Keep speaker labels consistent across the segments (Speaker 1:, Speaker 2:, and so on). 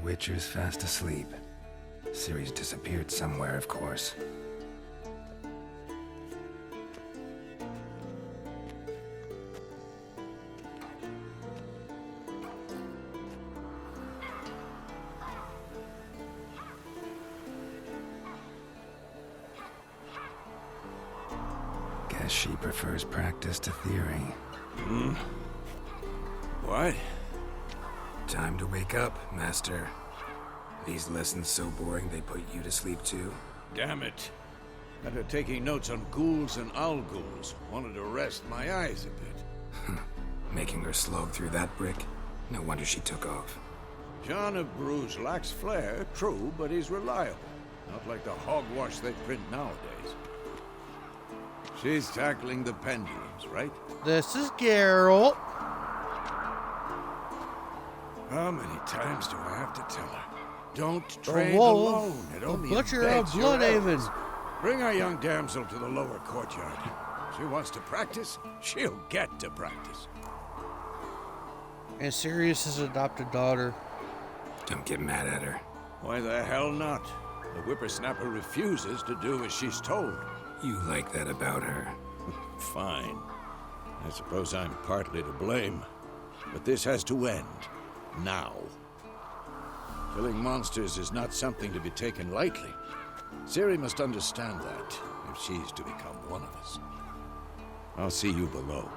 Speaker 1: Witcher's fast asleep. Ciri's disappeared somewhere, of course. Guess she prefers practice to theory.
Speaker 2: What?
Speaker 1: Time to wake up, Master. These lessons so boring they put you to sleep too?
Speaker 2: Damn it. After taking notes on ghouls and owl-ghouls, wanted to rest my eyes a bit.
Speaker 1: Making her slog through that brick? No wonder she took off.
Speaker 2: John of Bruges lacks flair, true, but he's reliable. Not like the hogwash they print nowadays. She's tackling the pendulums, right?
Speaker 3: This is Geralt.
Speaker 2: How many times do I have to tell her? Don't train
Speaker 3: wolf,
Speaker 2: alone. It
Speaker 3: the
Speaker 2: only
Speaker 3: butcher of
Speaker 2: embeds your
Speaker 3: Bloodhaven.
Speaker 2: efforts. Bring our young damsel to the lower courtyard. She wants to practice, she'll get to practice.
Speaker 3: And Sirius's adopted daughter.
Speaker 1: Don't get mad at her.
Speaker 2: Why the hell not? The whippersnapper refuses to do as she's told.
Speaker 1: You like that about her.
Speaker 2: Fine. I suppose I'm partly to blame. But this has to end. Now. Killing monsters is not something to be taken lightly. Ciri must understand that, if she's to become one of us. I'll see you below.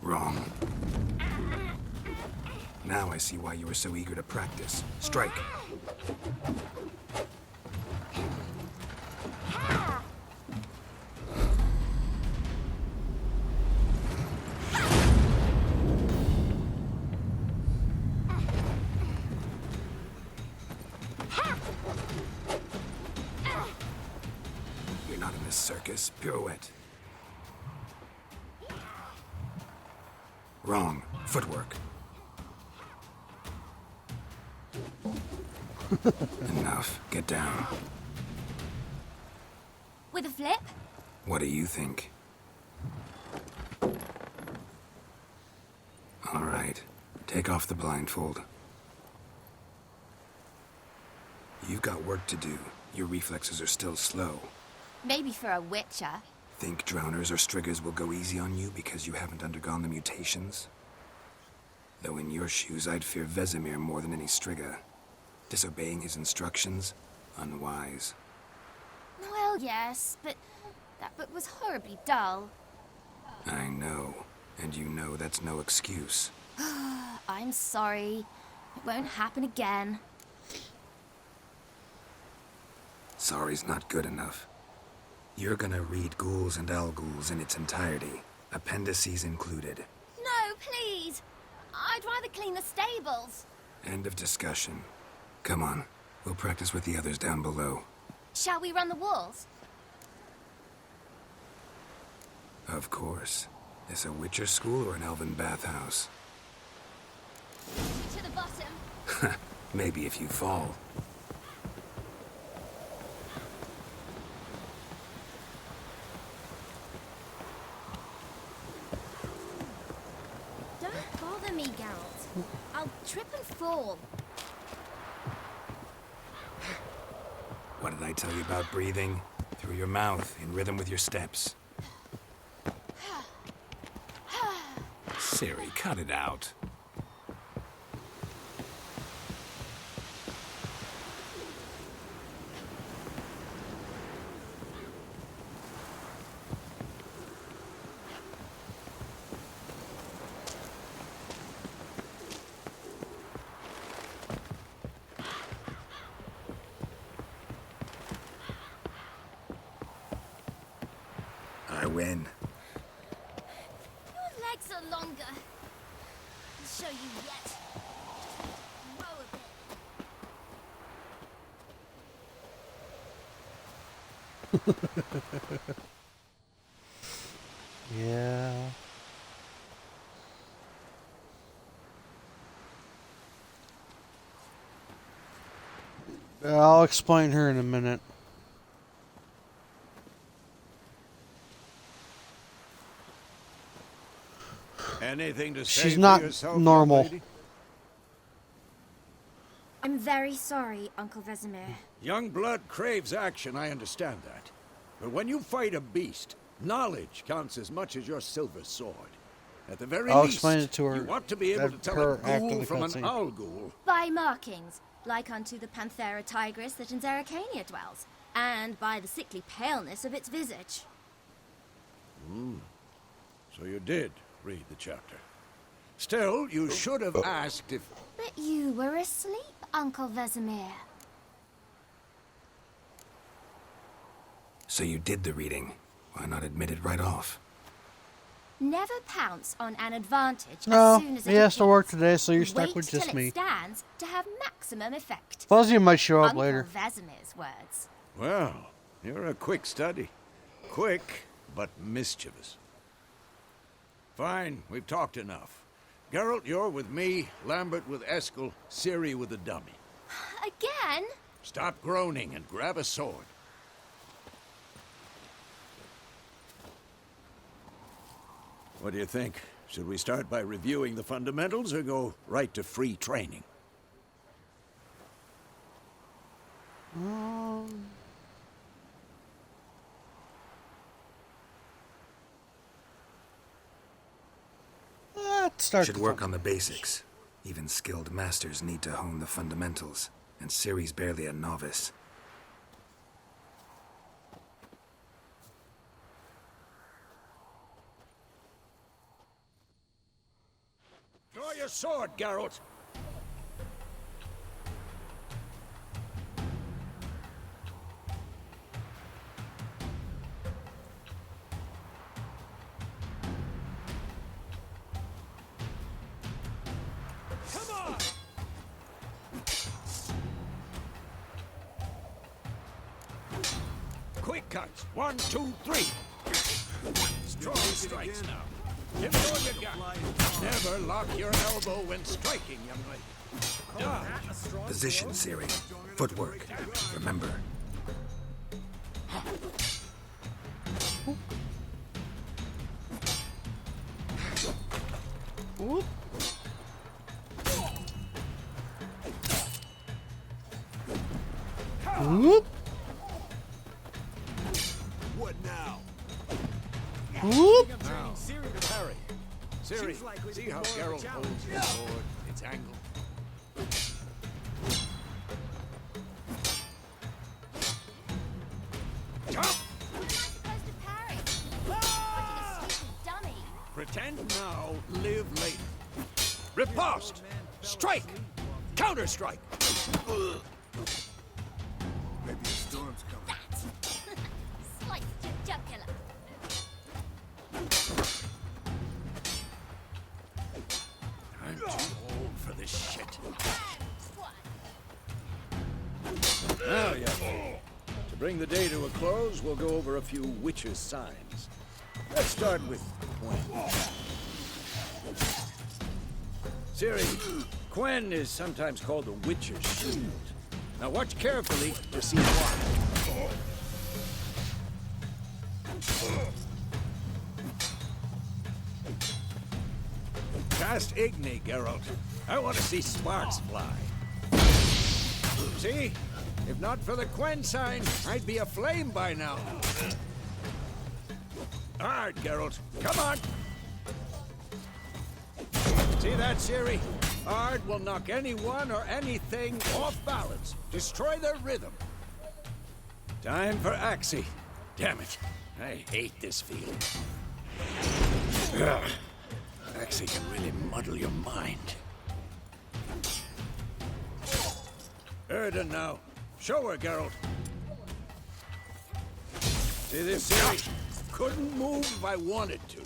Speaker 1: Wrong. Now I see why you were so eager to practice. Strike. You're not in this circus. Pirouette. Wrong. Footwork. Enough. Get down.
Speaker 4: With a flip?
Speaker 1: What do you think? All right. Take off the blindfold. You've got work to do. Your reflexes are still slow.
Speaker 4: Maybe for a witcher.
Speaker 1: Think drowners or striggers will go easy on you because you haven't undergone the mutations? Though in your shoes, I'd fear Vesemir more than any strigger. Disobeying his instructions? Unwise.
Speaker 4: Well, yes, but that book was horribly dull.
Speaker 1: I know. And you know that's no excuse.
Speaker 4: I'm sorry. It won't happen again.
Speaker 1: Sorry's not good enough. You're gonna read Ghouls and Owl-Ghouls in its entirety, appendices included.
Speaker 4: No, please! I'd rather clean the stables.
Speaker 1: End of discussion. Come on, we'll practice with the others down below.
Speaker 4: Shall we run the walls?
Speaker 1: Of course. Is a Witcher school or an elven bathhouse?
Speaker 4: To the bottom.
Speaker 1: Maybe if you fall.
Speaker 4: Don't bother me, Geralt. I'll trip and fall.
Speaker 1: What did I tell you about breathing? Through your mouth, in rhythm with your steps. Ciri, cut it out. I win.
Speaker 4: Your legs are longer. I'll show you yet. Just row a bit.
Speaker 3: Yeah. I'll explain her in a minute.
Speaker 2: Anything to say
Speaker 3: She's
Speaker 2: for
Speaker 3: not
Speaker 2: yourself, young
Speaker 3: normal.
Speaker 2: lady?
Speaker 4: I'm very sorry, Uncle Vesemir.
Speaker 2: Young blood craves action, I understand that. But when you fight a beast, knowledge counts as much as your silver sword. At the very
Speaker 3: I'll
Speaker 2: least,
Speaker 3: explain it to her
Speaker 2: you want to be able to
Speaker 3: at
Speaker 2: tell
Speaker 3: her
Speaker 2: a
Speaker 3: after
Speaker 2: ghoul
Speaker 3: the
Speaker 2: from an
Speaker 3: cutscene.
Speaker 2: owl ghoul.
Speaker 4: By markings, like unto the Panthera tigris that in Zeracania dwells, and by the sickly paleness of its visage.
Speaker 2: So you did read the chapter. Still, you should have asked if...
Speaker 4: But you were asleep, Uncle Vesemir.
Speaker 1: So you did the reading. Why not admit it right off?
Speaker 4: Never pounce on an advantage
Speaker 3: No,
Speaker 4: as soon as it
Speaker 3: he has to work
Speaker 4: appears.
Speaker 3: today, so you're stuck
Speaker 4: Wait
Speaker 3: with just
Speaker 4: till
Speaker 3: me.
Speaker 4: it stands to have maximum effect.
Speaker 3: Fuzzy might show up
Speaker 4: Uncle
Speaker 3: later.
Speaker 4: Vesemir's words.
Speaker 2: Well, you're a quick study. Quick, but mischievous. Fine, we've talked enough. Geralt, you're with me, Lambert with Eskel, Ciri with the dummy.
Speaker 4: Again?
Speaker 2: Stop groaning and grab a sword. What do you think? Should we start by reviewing the fundamentals or go right to free training?
Speaker 3: Let's start.
Speaker 1: Should
Speaker 3: the
Speaker 1: work
Speaker 3: fun-
Speaker 1: on the basics. Even skilled masters need to hone the fundamentals, and Ciri's barely a novice.
Speaker 2: Draw your sword, Geralt! Come on! Quick cuts. 1, 2, 3. Strong strikes now. Give it all you got. Never lock your elbow when striking, young lady. Dodge.
Speaker 1: Position, Ciri. Footwork. Remember.
Speaker 3: Whoop. Whoop.
Speaker 2: What now?
Speaker 3: Whoop.
Speaker 2: Now, parry. Ciri, see how Geralt holds his sword, its angle? Jump!
Speaker 4: You're not supposed to parry. What a stupid dummy.
Speaker 2: Pretend now, live later. Riposte! Strike! Counter-strike!
Speaker 1: Maybe a storm's coming.
Speaker 4: That! Sliced your jugular.
Speaker 2: I'm too old for this shit.
Speaker 4: What?
Speaker 2: Now, young. To bring the day to a close, we'll go over a few witches' signs. Let's start with Quen. Ciri, Quen is sometimes called the Witcher's Shield. Now watch carefully to see why. Cast Igni, Geralt. I want to see sparks fly. See? If not for the Quen sign, I'd be aflame by now. Hard, Geralt. Come on! See that, Ciri? Ard will knock anyone or anything off balance. Destroy their rhythm. Time for Axii. Damn it. I hate this feeling. Ugh. Axii can really muddle your mind. Erden now. Show her, Geralt. See this, Ciri? Couldn't move if I wanted to.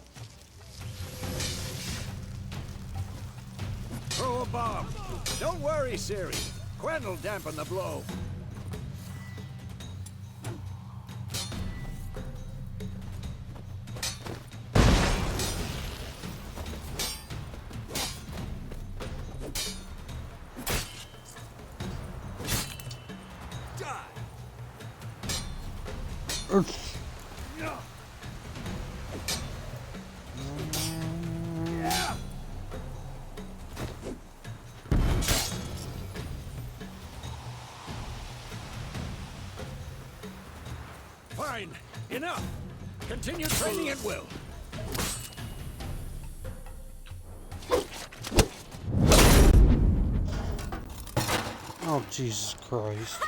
Speaker 2: Throw a bomb. Don't worry, Ciri. Quen will dampen the blow. Fine. Enough. Continue training at will.
Speaker 3: Oh, Jesus Christ.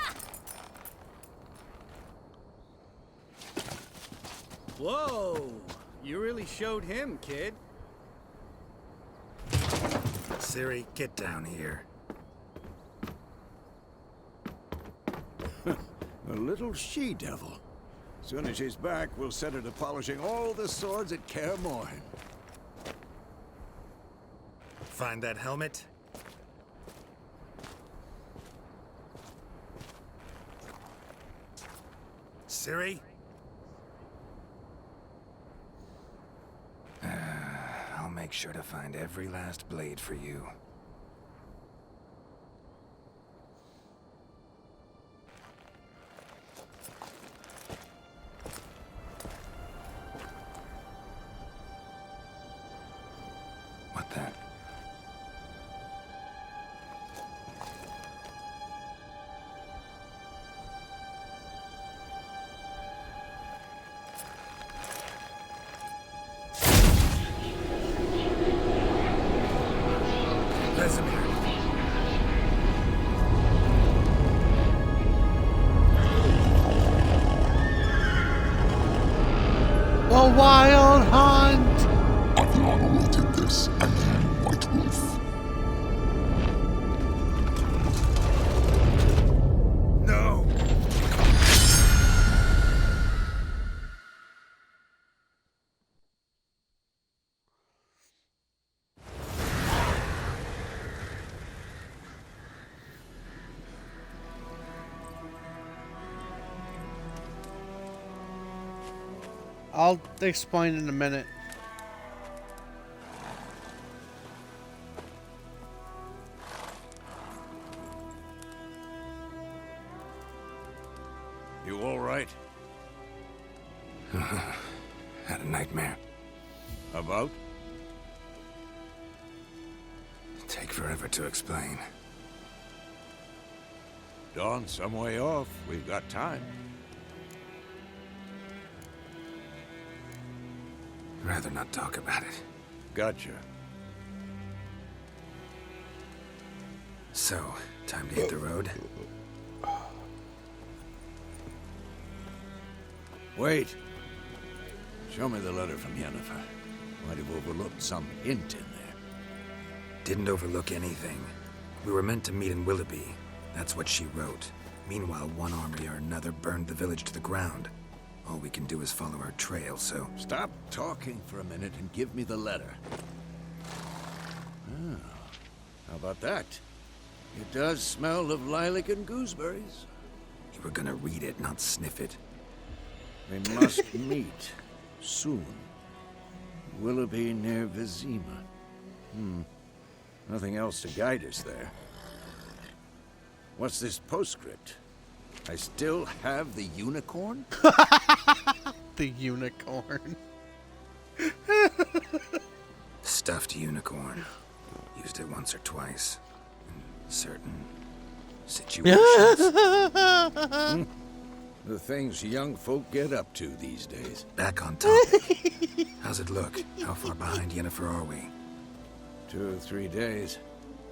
Speaker 5: Whoa! You really showed him, kid.
Speaker 1: Siri, get down here.
Speaker 2: A little she-devil. Soon as she's back, we'll set her to polishing all the swords at Kaer Morhen.
Speaker 1: Find that helmet? Siri? I'll make sure to find every last blade for you. What the? Vesemir.
Speaker 3: The Wild Hunt!
Speaker 6: Avion awaited this, and you, White Wolf.
Speaker 1: No!
Speaker 3: I'll explain in a minute.
Speaker 2: You all right?
Speaker 1: Had a nightmare.
Speaker 2: About?
Speaker 1: Take forever to explain.
Speaker 2: Dawn's some way off. We've got time.
Speaker 1: Rather not talk about it.
Speaker 2: Gotcha.
Speaker 1: So, time to hit the road?
Speaker 2: Wait. Show me the letter from Yennefer. Might have overlooked some hint in there.
Speaker 1: Didn't overlook anything. We were meant to meet in Willoughby. That's what she wrote. Meanwhile, one army or another burned the village to the ground. All we can do is follow her trail, so...
Speaker 2: Stop talking for a minute and give me the letter. Oh, how about that? It does smell of lilac and gooseberries.
Speaker 1: You were gonna read it, not sniff it.
Speaker 2: We must meet soon. Willoughby near Vizima. Nothing else to guide us there. What's this postscript? I still have the unicorn?
Speaker 3: The unicorn.
Speaker 1: Stuffed unicorn. Used it once or twice. In certain situations.
Speaker 2: The things young folk get up to these days.
Speaker 1: Back on topic. How's it look? How far behind Yennefer are we?
Speaker 2: 2 or 3 days.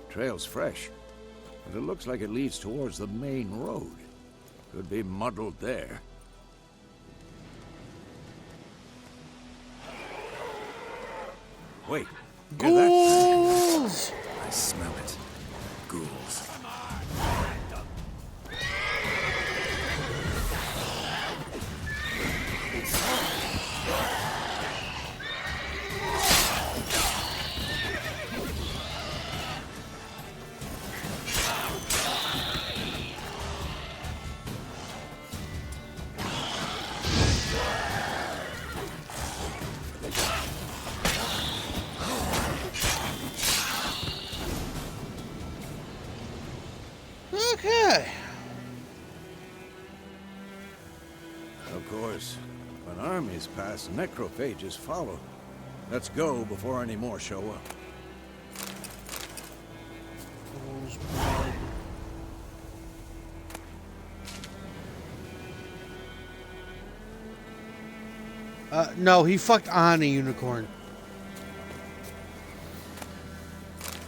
Speaker 2: Trail's fresh, but it looks like it leads towards the main road. Could be muddled there. Wait. Hear that?
Speaker 3: Ghouls!
Speaker 1: I smell it. Ghouls.
Speaker 3: Okay.
Speaker 2: Of course, when armies pass, necrophages follow. Let's go before any more show up.
Speaker 3: Fool's blood. No, he fucked on a unicorn.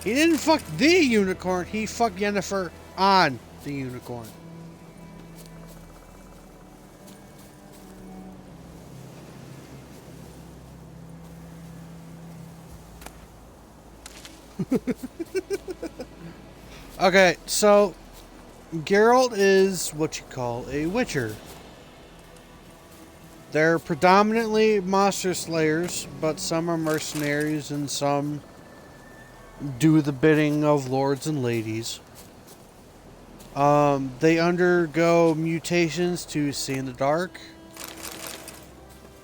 Speaker 3: He didn't fuck the unicorn, he fucked Yennefer on the unicorn. Okay, so Geralt is what you call a witcher. They're predominantly monster slayers, but some are mercenaries and some do the bidding of lords and ladies. They undergo mutations to see in the dark,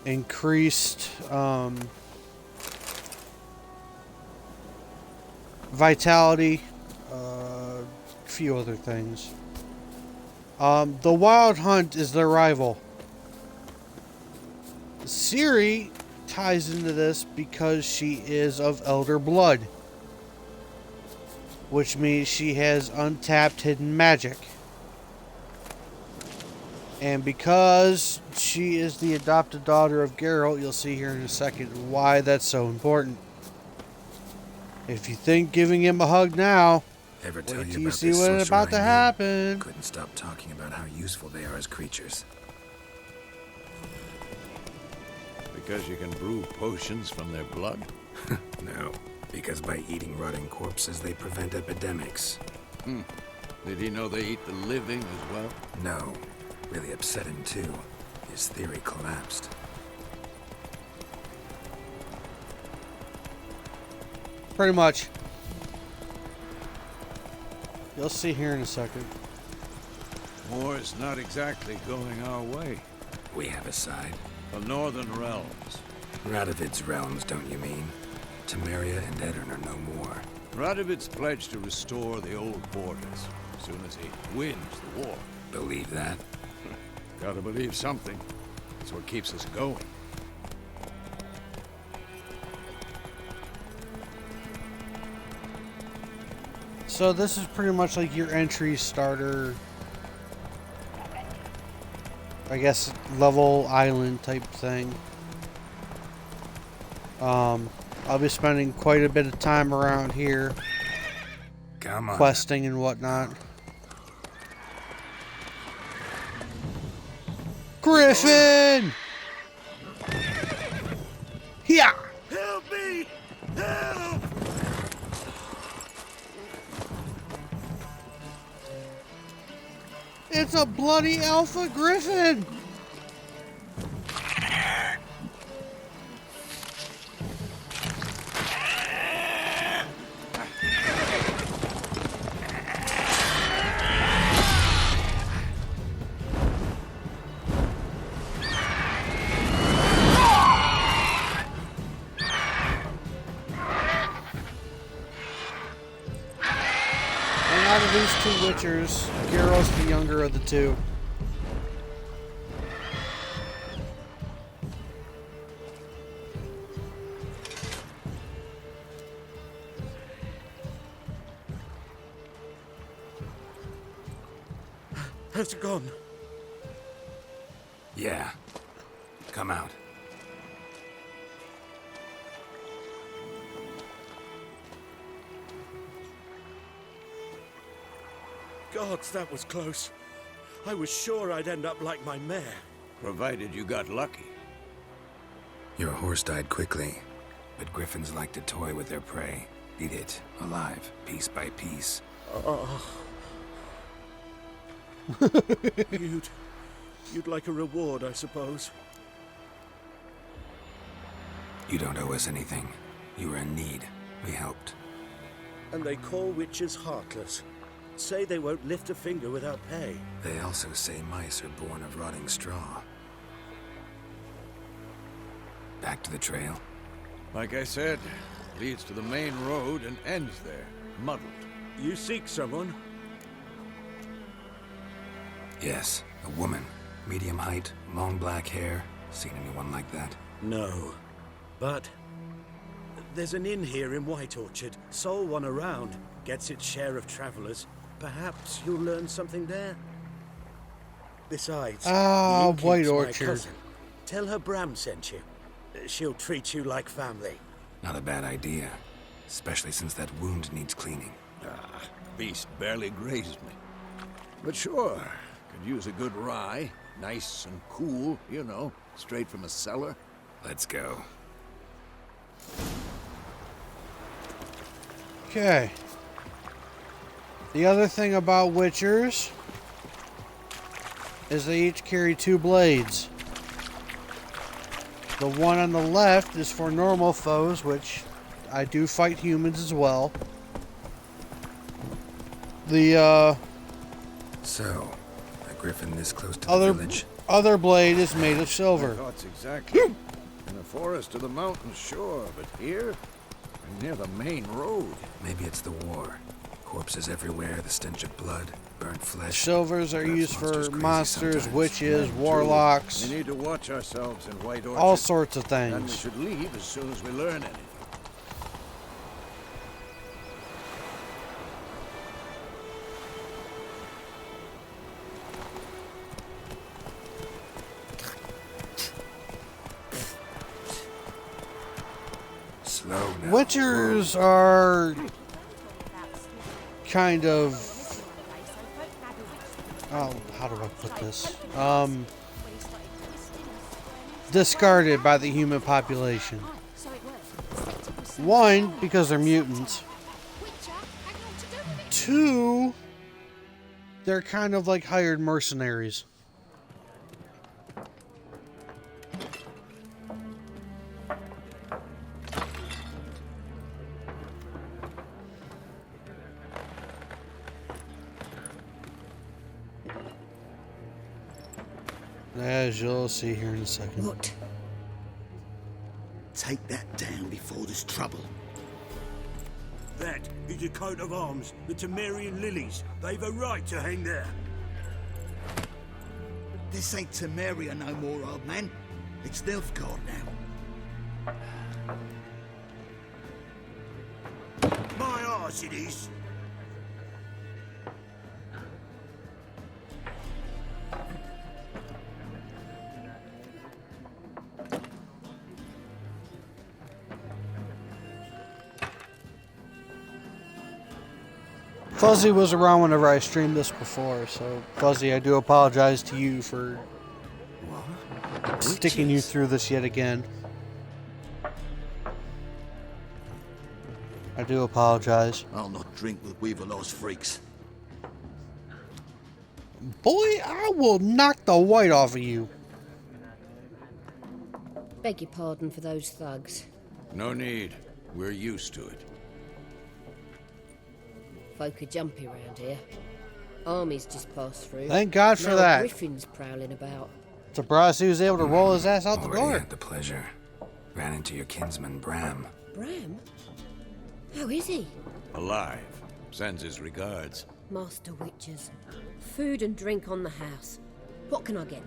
Speaker 3: increased vitality, a few other things. The Wild Hunt is their rival. Ciri ties into this because she is of elder blood, which means she has untapped hidden magic. And because she is the adopted daughter of Geralt, you'll see here in a second why that's so important. If you think giving him a hug now,
Speaker 1: Ever tell
Speaker 3: wait
Speaker 1: you
Speaker 3: till you
Speaker 1: about
Speaker 3: see
Speaker 1: this
Speaker 3: what's
Speaker 1: sorcerer
Speaker 3: about
Speaker 1: I
Speaker 3: to
Speaker 1: knew?
Speaker 3: happen.
Speaker 1: Couldn't stop talking about how useful they are as creatures.
Speaker 2: Because you can brew potions from their blood?
Speaker 1: No, because by eating rotting corpses, they prevent epidemics.
Speaker 2: Did he know they eat the living as well?
Speaker 1: No, really upset him too. His theory collapsed.
Speaker 3: Pretty much. You'll see here in a second.
Speaker 2: War's not exactly going our way.
Speaker 1: We have a side.
Speaker 2: The Northern Realms.
Speaker 1: Radovid's realms, don't you mean? Temeria and Edirn are no more.
Speaker 2: Radovid's pledged to restore the old borders as soon as he wins the war.
Speaker 1: Believe that?
Speaker 2: Gotta believe something. It's what keeps us going.
Speaker 3: So this is pretty much like your entry starter, I guess, level island type thing. I'll be spending quite a bit of time around here,
Speaker 1: Come on.
Speaker 3: questing and whatnot. Griffin! Yeah!
Speaker 2: Help me! Help!
Speaker 3: It's a bloody alpha griffin! And out of these two witchers, Geralt's the younger of the two.
Speaker 5: Has it gone?
Speaker 1: Yeah. Come out.
Speaker 5: Gods, that was close. I was sure I'd end up like my mare.
Speaker 2: Provided you got lucky.
Speaker 1: Your horse died quickly, but griffins like to toy with their prey. Eat it, alive, piece by piece.
Speaker 5: You'd like a reward, I suppose.
Speaker 1: You don't owe us anything. You were in need. We helped.
Speaker 5: And they call witches heartless. Say they won't lift a finger without pay.
Speaker 1: They also say mice are born of rotting straw. Back to the trail.
Speaker 2: Like I said, leads to the main road and ends there, muddled.
Speaker 5: You seek someone?
Speaker 1: Yes, a woman. Medium height, long black hair. Seen anyone like that?
Speaker 5: No. But there's an inn here in White Orchard. Sole one around. Gets its share of travelers. Perhaps you'll learn something there. Besides,
Speaker 3: Ah,
Speaker 5: the innkeep's
Speaker 3: White
Speaker 5: my
Speaker 3: Orchard.
Speaker 5: cousin. Tell her Bram sent you. She'll treat you like family.
Speaker 1: Not a bad idea. Especially since that wound needs cleaning.
Speaker 2: Beast barely grazed me. But sure, could use a good rye. Nice and cool, you know, straight from a cellar.
Speaker 1: Let's go.
Speaker 3: Okay. The other thing about Witchers is they each carry 2 blades. The one on the left is for normal foes, which I do fight humans as well. The
Speaker 1: So, a griffin this close to the
Speaker 3: other
Speaker 1: village.
Speaker 3: other blade is made of silver.
Speaker 2: Thoughts exactly. In the forest or the mountains, sure, but here, near the main road.
Speaker 1: Maybe it's the war. Corpses everywhere, the stench of blood, burnt flesh.
Speaker 3: Silvers are
Speaker 1: Perhaps
Speaker 3: used for
Speaker 1: crazy
Speaker 3: monsters,
Speaker 1: sometimes.
Speaker 3: witches,
Speaker 2: True.
Speaker 3: warlocks,
Speaker 2: We need to watch ourselves in White Orchard.
Speaker 3: all sorts of
Speaker 2: And we
Speaker 3: things.
Speaker 2: should leave as soon as we learn anything.
Speaker 1: Slow now.
Speaker 3: Witchers are kind of, oh, how do I put this? Discarded by the human population. One, because they're mutants. 2, they're kind of like hired mercenaries. As you'll see here in a second.
Speaker 7: What? Take that down before there's trouble.
Speaker 5: That is a coat of arms, the Temerian lilies. They've a right to hang there.
Speaker 7: This ain't Temeria no more, old man. It's Nilfgaard now.
Speaker 5: My arse it is.
Speaker 3: Fuzzy was around whenever I streamed this before, so Fuzzy, I do apologize to you for sticking you through this yet again. I do apologize.
Speaker 7: I'll not drink with Weaverlaw's freaks.
Speaker 3: Boy, I will knock the white off of you.
Speaker 8: Beg your pardon for those thugs.
Speaker 2: No need. We're used to it.
Speaker 8: Folk are jumpy round here. Armies just passed through.
Speaker 3: Thank God for
Speaker 8: Now
Speaker 3: that.
Speaker 8: Griffins prowling about.
Speaker 3: Surprised he was able to roll his ass out the
Speaker 1: Already
Speaker 3: door.
Speaker 1: had the pleasure. Ran into your kinsman, Bram.
Speaker 8: Bram? How is he?
Speaker 2: Alive. Sends his regards.
Speaker 8: Master Witchers. Food and drink on the house. What can I get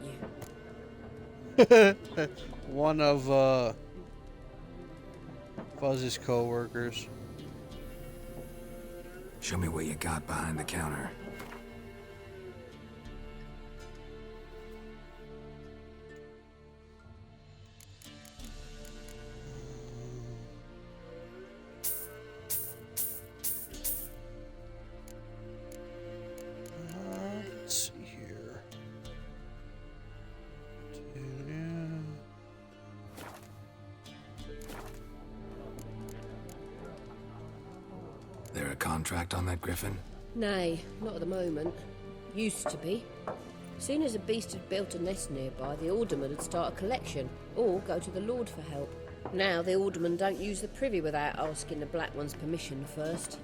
Speaker 8: you?
Speaker 3: One of Fuzzy's co-workers.
Speaker 1: Show me what you got behind the counter.
Speaker 3: Let's see here.
Speaker 1: There a contract on that griffin?
Speaker 8: Nay, not at the moment. Used to be. Soon as a beast had built a nest nearby, the alderman would start a collection, or go to the Lord for help. Now the aldermen don't use the privy without asking the Black One's permission first.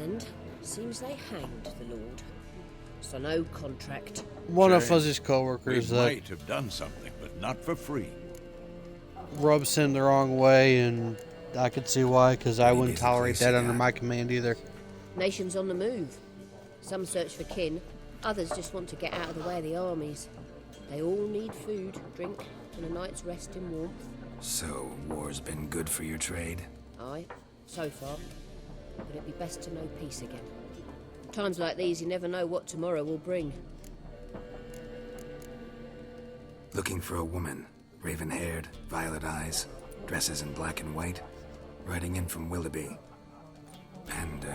Speaker 8: And seems they hanged the Lord. So no contract.
Speaker 3: One of
Speaker 2: Shame.
Speaker 3: Fuzzy's
Speaker 2: We
Speaker 3: co-workers that
Speaker 2: might have done something, but not for free.
Speaker 3: rubs him the wrong way, and I could see why, because I
Speaker 1: Maybe
Speaker 3: wouldn't
Speaker 1: it's the
Speaker 3: tolerate
Speaker 1: place
Speaker 3: that
Speaker 1: you
Speaker 3: under
Speaker 1: got.
Speaker 3: my command either.
Speaker 8: Nations on the move. Some search for kin, others just want to get out of the way of the armies. They all need food, drink, and a night's rest in warmth.
Speaker 1: So, war's been good for your trade?
Speaker 8: Aye, so far. But it'd be best to know peace again. Times like these, you never know what tomorrow will bring.
Speaker 1: Looking for a woman. Raven-haired, violet eyes, dresses in black and white. Riding in from Willoughby. And,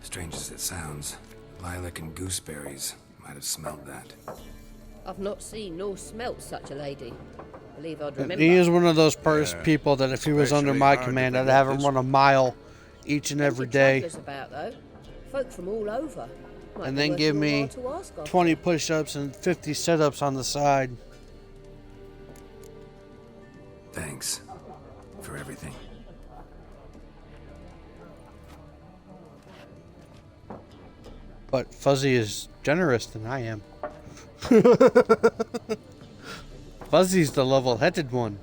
Speaker 1: strange as it sounds, lilac and gooseberries might have smelled that.
Speaker 8: I've not seen nor smelt such a lady. Believe I'd
Speaker 3: And
Speaker 8: remember.
Speaker 3: he is one of those people that if he was under
Speaker 2: especially
Speaker 3: my
Speaker 2: hard to
Speaker 3: command, I'd
Speaker 2: forget
Speaker 3: have him
Speaker 2: this
Speaker 3: run a mile each and every day.
Speaker 8: Travellers about though. Folk from all over. Might
Speaker 3: And
Speaker 8: be
Speaker 3: then
Speaker 8: worth
Speaker 3: give
Speaker 8: your
Speaker 3: me
Speaker 8: while to ask after.
Speaker 3: 20 push-ups and 50 sit-ups on the side.
Speaker 1: Thanks for everything.
Speaker 3: But Fuzzy is generous than I am. Fuzzy's the level-headed one.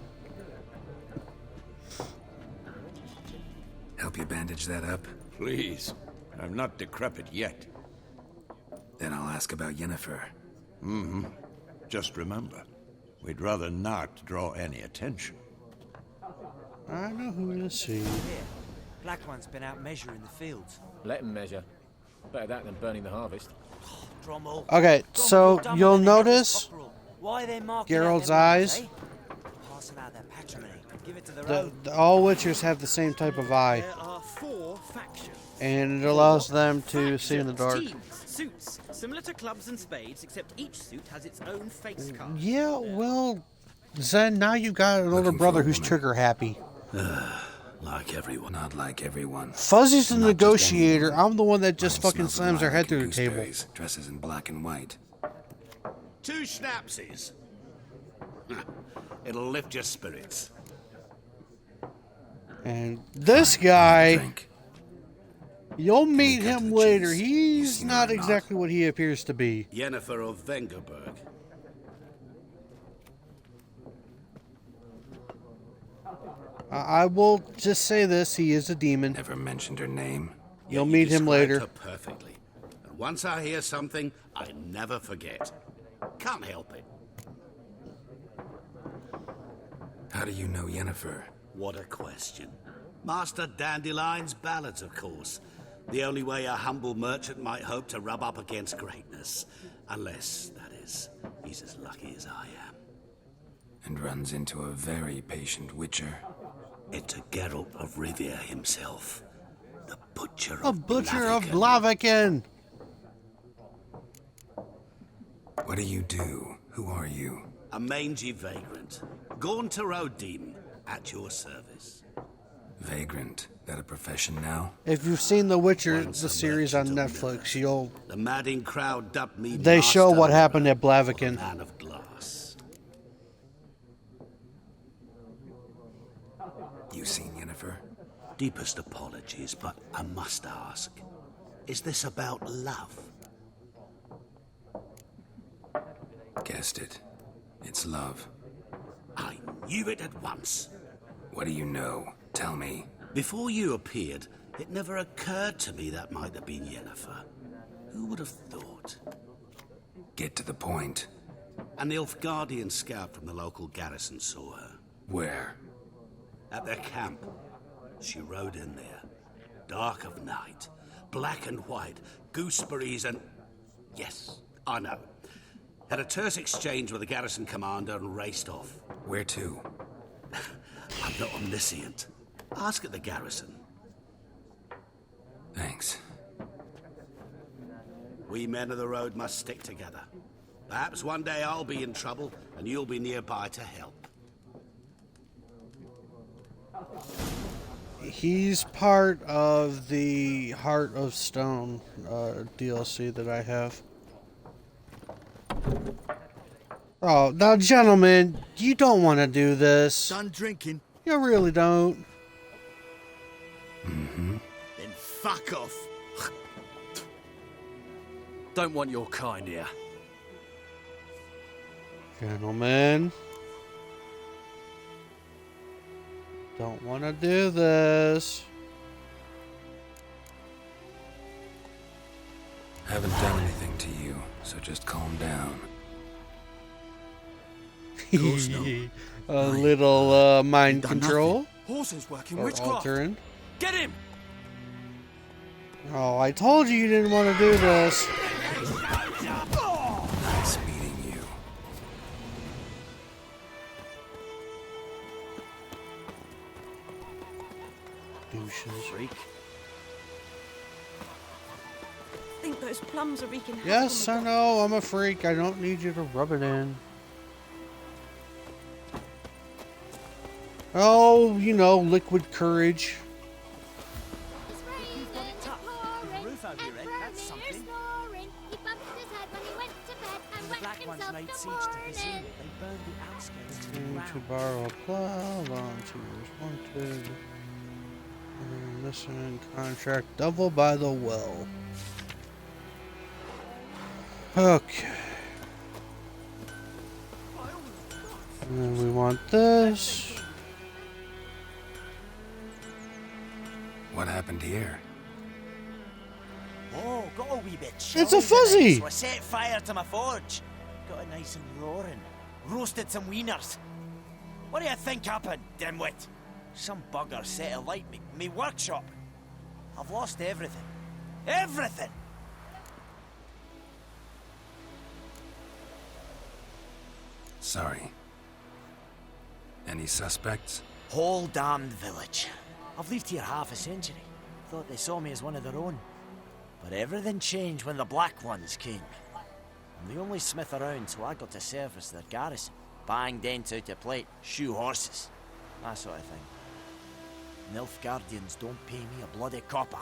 Speaker 1: Help you bandage that up?
Speaker 2: Please. I'm not decrepit yet.
Speaker 1: Then I'll ask about Yennefer.
Speaker 2: Just remember, we'd rather not draw any attention.
Speaker 3: I know who to see.
Speaker 9: Here, Black One's been out measuring the fields.
Speaker 10: Let him measure. Better that than burning the harvest.
Speaker 9: Drommel.
Speaker 3: Okay,
Speaker 9: Drommel,
Speaker 3: so
Speaker 9: you're dumber
Speaker 3: you'll
Speaker 9: than the Emperor's
Speaker 3: notice
Speaker 9: cockerel. Why are they marking out
Speaker 3: Geralt's
Speaker 9: their lands,
Speaker 3: eyes.
Speaker 9: eh? Pass them out their patrimony. Give it to their
Speaker 3: The,
Speaker 9: own.
Speaker 3: all Witchers have the same type of eye,
Speaker 5: There are 4 factions.
Speaker 3: and it allows them to see in the dark.
Speaker 11: Teams, suits, similar to clubs and spades, except each suit has its own face card.
Speaker 3: Yeah, well, Zen, now you got an older
Speaker 1: Looking for
Speaker 3: brother
Speaker 1: a
Speaker 3: who's
Speaker 1: woman.
Speaker 3: trigger happy.
Speaker 1: Like everyone. Not like everyone.
Speaker 3: Fuzzy's the
Speaker 1: Not just
Speaker 3: negotiator.
Speaker 1: anyone.
Speaker 3: I'm the one that just
Speaker 1: Mine
Speaker 3: fucking
Speaker 1: smells of
Speaker 3: slams their
Speaker 1: lilac
Speaker 3: head through
Speaker 1: and
Speaker 3: the table.
Speaker 1: gooseberries, Dresses in black and white.
Speaker 7: 2 schnapsies. It'll lift your spirits.
Speaker 3: And this guy,
Speaker 1: Drink.
Speaker 3: you'll meet
Speaker 1: cut to
Speaker 3: him
Speaker 1: the
Speaker 3: later.
Speaker 1: chase.
Speaker 3: He's
Speaker 1: Seen her
Speaker 3: not
Speaker 1: or not?
Speaker 3: exactly what he appears to be.
Speaker 7: Yennefer of Vengerberg.
Speaker 3: I will just say this: he is a demon.
Speaker 1: Never mentioned her name.
Speaker 3: You'll
Speaker 7: You
Speaker 3: meet him
Speaker 7: described
Speaker 3: later.
Speaker 7: her perfectly. And once I hear something, I never forget. Can't help it.
Speaker 1: How do you know Yennefer?
Speaker 7: What a question. Master Dandelion's ballads, of course. The only way a humble merchant might hope to rub up against greatness. Unless, that is, he's as lucky as I am.
Speaker 1: And runs into a very patient witcher.
Speaker 7: It's a Geralt of Rivia himself. The Butcher
Speaker 3: A
Speaker 7: of
Speaker 3: butcher of
Speaker 7: Blaviken.
Speaker 3: Blaviken.
Speaker 1: What do you do? Who are you?
Speaker 7: A mangy vagrant. Gaunter O'Dean, at your service.
Speaker 1: Vagrant. That a profession now?
Speaker 3: If you've seen The Witcher,
Speaker 7: Once
Speaker 3: the
Speaker 7: a
Speaker 3: series on
Speaker 7: merchant of
Speaker 3: Netflix,
Speaker 7: mirrors.
Speaker 3: you'll
Speaker 7: The madding crowd dubbed me
Speaker 3: they show
Speaker 7: Master
Speaker 3: what happened at
Speaker 7: or
Speaker 3: Blaviken.
Speaker 7: Man of Glass.
Speaker 1: You seen Yennefer?
Speaker 7: Deepest apologies, but I must ask. Is this about love?
Speaker 1: Guessed it. It's love.
Speaker 7: I knew it at once.
Speaker 1: What do you know? Tell me.
Speaker 7: Before you appeared, it never occurred to me that might have been Yennefer. Who would have thought?
Speaker 1: Get to the point.
Speaker 7: An Nilfgaardian scout from the local garrison saw her.
Speaker 1: Where?
Speaker 7: At their camp. She rode in there. Dark of night. Black and white. Gooseberries and... Yes, I know. Had a terse exchange with the garrison commander and raced off.
Speaker 1: Where to?
Speaker 7: I'm not omniscient. Ask at the garrison.
Speaker 1: Thanks.
Speaker 7: We men of the road must stick together. Perhaps one day I'll be in trouble and you'll be nearby to help.
Speaker 3: He's part of the Heart of Stone DLC that I have. Oh, now, gentlemen, you don't want to do this.
Speaker 7: Done drinking?
Speaker 3: You really don't.
Speaker 7: Then fuck off.
Speaker 10: Don't want your kind here.
Speaker 3: Gentlemen. Don't want to do this.
Speaker 1: Haven't done anything to you, so just calm down.
Speaker 5: course not.
Speaker 3: A little mind
Speaker 10: done
Speaker 3: control
Speaker 10: Horses working
Speaker 3: or
Speaker 10: witchcraft.
Speaker 3: altering.
Speaker 10: Get him!
Speaker 3: Oh, I told you didn't want to do this.
Speaker 1: Nice meeting you.
Speaker 3: Douches.
Speaker 5: Freak.
Speaker 12: Think those plums are wreaking havoc
Speaker 3: Yes,
Speaker 12: on
Speaker 3: I
Speaker 12: the
Speaker 3: know. I'm a freak. I don't need you to rub it in. Oh, you know, liquid courage.
Speaker 9: Roof over your head, that's something. The Black Ones laid siege to Vizima. They burned the outskirts to the
Speaker 3: To
Speaker 9: ground.
Speaker 3: borrow a plow, volunteers wanted. Missing contract, double by the well. Okay. And then we want this.
Speaker 1: What happened here?
Speaker 9: Oh, got a wee bit
Speaker 3: It's a
Speaker 9: chilly
Speaker 3: fuzzy.
Speaker 9: tonight, so I set fire to my forge. Got it nice and roaring. Roasted some wieners. What do you think happened, dimwit? Some bugger set alight me workshop. I've lost everything. Everything!
Speaker 1: Sorry. Any suspects?
Speaker 9: Whole damned village. I've lived here half a century. Thought they saw me as one of their own. But everything changed when the Black Ones came. I'm the only smith around, so I got to service their garrison. Bang dents out of plate, shoe horses. That sort of thing. Nilfgaardians don't pay me a bloody copper.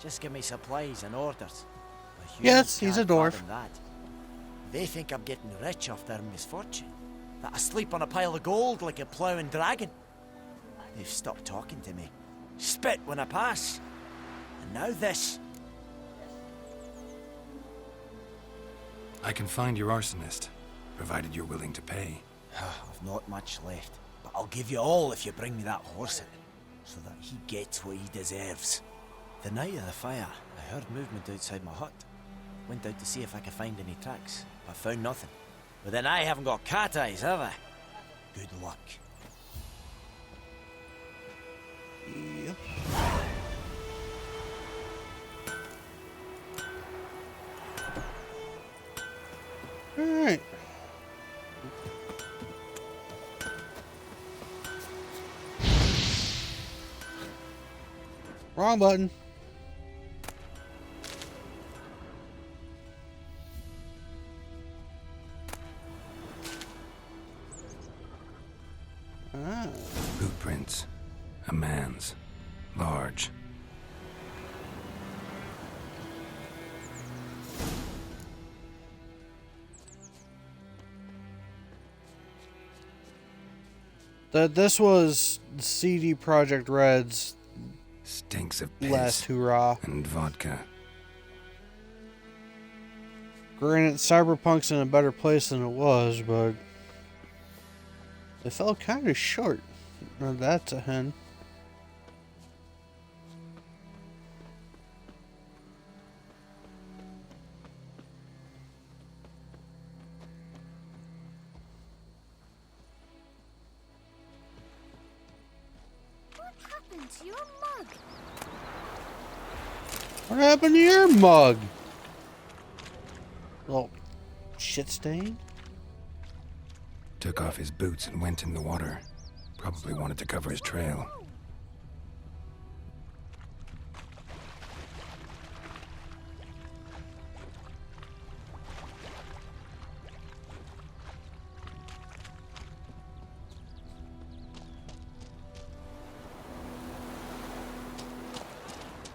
Speaker 9: Just give me supplies and orders. But humans
Speaker 3: Yes, he's a
Speaker 9: can't
Speaker 3: dwarf.
Speaker 9: fathom that. They think I'm getting rich off their misfortune. That I sleep on a pile of gold like a ploughing dragon. They've stopped talking to me. Spit when I pass. And now this.
Speaker 1: I can find your arsonist, provided you're willing to pay.
Speaker 9: I've not much left, but I'll give you all if you bring me that horse in, so that he gets what he deserves. The night of the fire, I heard movement outside my hut. Went out to see if I could find any tracks, but found nothing. But then I haven't got cat eyes, have I? Good luck.
Speaker 3: Yep. Alright. Wrong button. Ah.
Speaker 1: Boot prints. A man's. Large.
Speaker 3: This was CD Projekt Red's
Speaker 1: Stinks of piss
Speaker 3: last hurrah.
Speaker 1: and vodka.
Speaker 3: Granted, Cyberpunk's in a better place than it was, but it fell kind of short. Now that's a hen.
Speaker 4: What happened to your mug?
Speaker 3: What happened to your mug? Little shit stain?
Speaker 1: Took off his boots and went in the water. Probably wanted to cover his trail.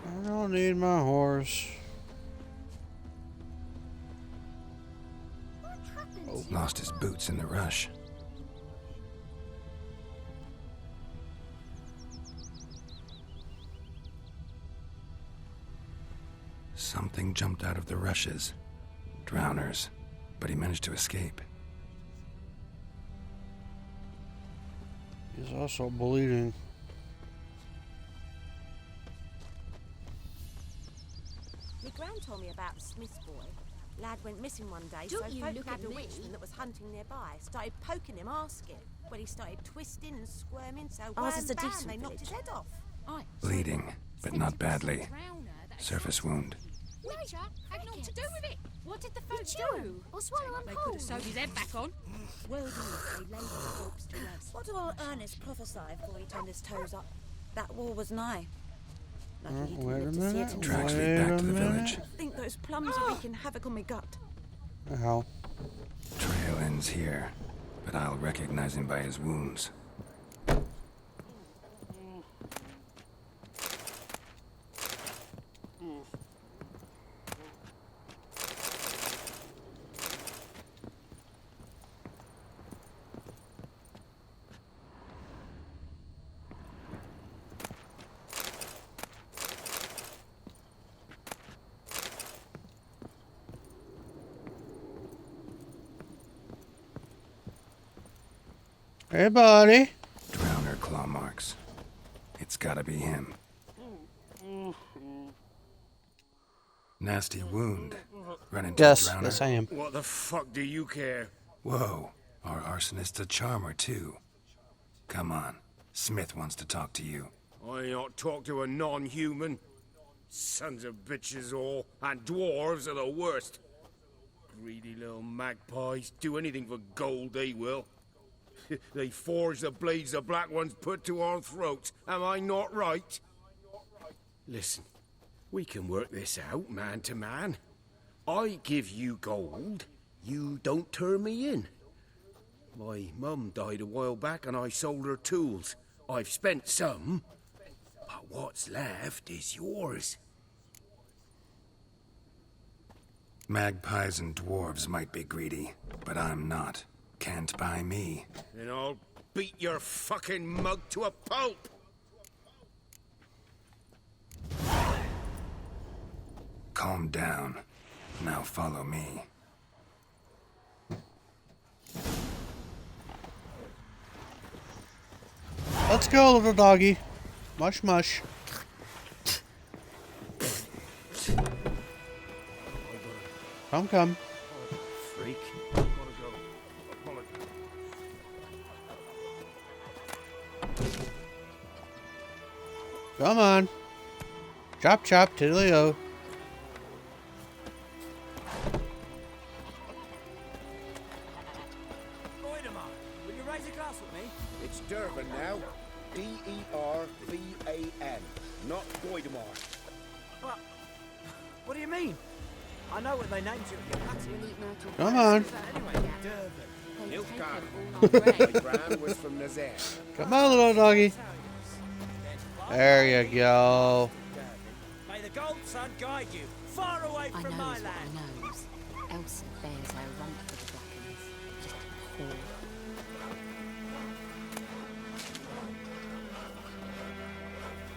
Speaker 3: I don't need my horse.
Speaker 1: Lost his boots in the rush. Something jumped out of the rushes. Drowners. But he managed to escape.
Speaker 3: He's also bleeding.
Speaker 12: My gran told me about the Smith's boy. Lad went missing one day,
Speaker 4: Don't
Speaker 12: so
Speaker 4: you
Speaker 12: folk
Speaker 4: look
Speaker 12: nabbed
Speaker 4: at
Speaker 12: a
Speaker 4: me.
Speaker 12: witchman that was hunting nearby. Started poking him, asking. Well, he started twisting and squirming, so
Speaker 4: Ours
Speaker 12: wham
Speaker 4: is a
Speaker 12: bam,
Speaker 4: decent
Speaker 12: they knocked his
Speaker 4: village.
Speaker 12: head off.
Speaker 1: Bleeding, but not badly. Surface wound.
Speaker 13: Witcher had naught to do with it. What did the folk do?
Speaker 4: Or swallow
Speaker 13: They
Speaker 4: him
Speaker 13: could
Speaker 4: whole.
Speaker 13: have sewed his head back on.
Speaker 12: Well, they laid the corpse to rest. What did old Ernest prophesy before he turned his toes up? That war was nigh. Lucky he didn't
Speaker 3: Wait a
Speaker 12: live to see it
Speaker 3: minute.
Speaker 12: himself.
Speaker 1: Tracks
Speaker 3: Wait
Speaker 1: lead back
Speaker 3: a
Speaker 1: to the
Speaker 3: minute.
Speaker 1: village.
Speaker 12: I think those plums are wreaking havoc on my gut.
Speaker 3: Ow.
Speaker 1: Trail ends here, but I'll recognize him by his wounds.
Speaker 3: Hey, buddy.
Speaker 1: Drowner claw marks. It's gotta be him. Nasty wound. Run into
Speaker 3: Yes,
Speaker 1: a drowner.
Speaker 3: yes, I am.
Speaker 5: What the fuck do you care?
Speaker 1: Whoa, our arsonist's a charmer too. Come on, Smith wants to talk to you.
Speaker 5: I not talk to a non-human. Sons of bitches all, and dwarves are the worst. Greedy little magpies, do anything for gold, they will. They forge the blades the black ones put to our throats. Am I not right? Listen, we can work this out man to man. I give you gold, you don't turn me in. My mum died a while back and I sold her tools. I've spent some, but what's left is yours.
Speaker 1: Magpies and dwarves might be greedy, but I'm not. Can't buy me.
Speaker 5: Then I'll beat your fucking mug to a pulp!
Speaker 1: Calm down. Now follow me.
Speaker 3: Let's go, little doggy. Mush, mush. Come, come.
Speaker 5: Freak.
Speaker 3: Come on. Chop, chop, tiddly-o.
Speaker 9: Voidemar, will you raise a glass with me?
Speaker 5: It's Durban now. D-E-R-V-A-N. Not Voidemar.
Speaker 9: What do you mean? I know what they named you.
Speaker 3: Come on.
Speaker 5: Nilfgaard. My gran was from Nazaire.
Speaker 3: Come on, little doggy. There you go.
Speaker 9: May the gold sun guide you far away
Speaker 14: I
Speaker 9: from
Speaker 14: knows
Speaker 9: my
Speaker 14: what
Speaker 9: land.
Speaker 14: I knows. Elsa bears her rump for the Blackens. Just a whore.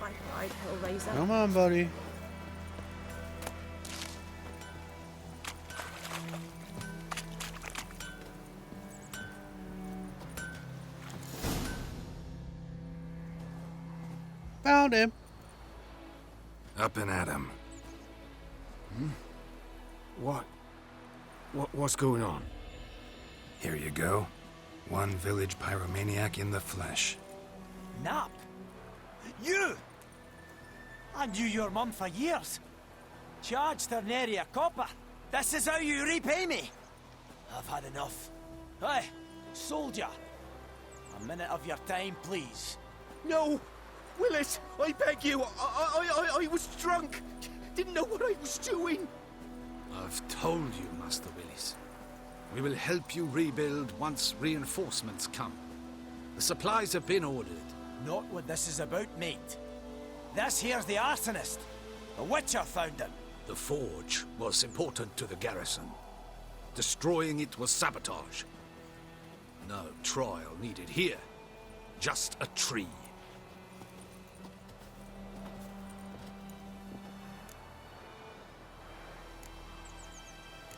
Speaker 12: My pride, Hellraiser.
Speaker 3: Come on, buddy. Found him.
Speaker 1: Up and at him.
Speaker 5: What's going on?
Speaker 1: Here you go. One village pyromaniac in the flesh.
Speaker 9: Nap? You? I knew your mum for years. Charged her nary a copper. This is how you repay me. I've had enough. Hey, soldier. A minute of your time, please.
Speaker 5: No! Willis, I beg you. I was drunk. Didn't know what I was doing.
Speaker 7: I've told you, Master Willis. We will help you rebuild once reinforcements come. The supplies have been ordered.
Speaker 9: Not what this is about, mate. This here's the arsonist. The Witcher found him.
Speaker 7: The forge was important to the garrison. Destroying it was sabotage. No trial needed here. Just a tree.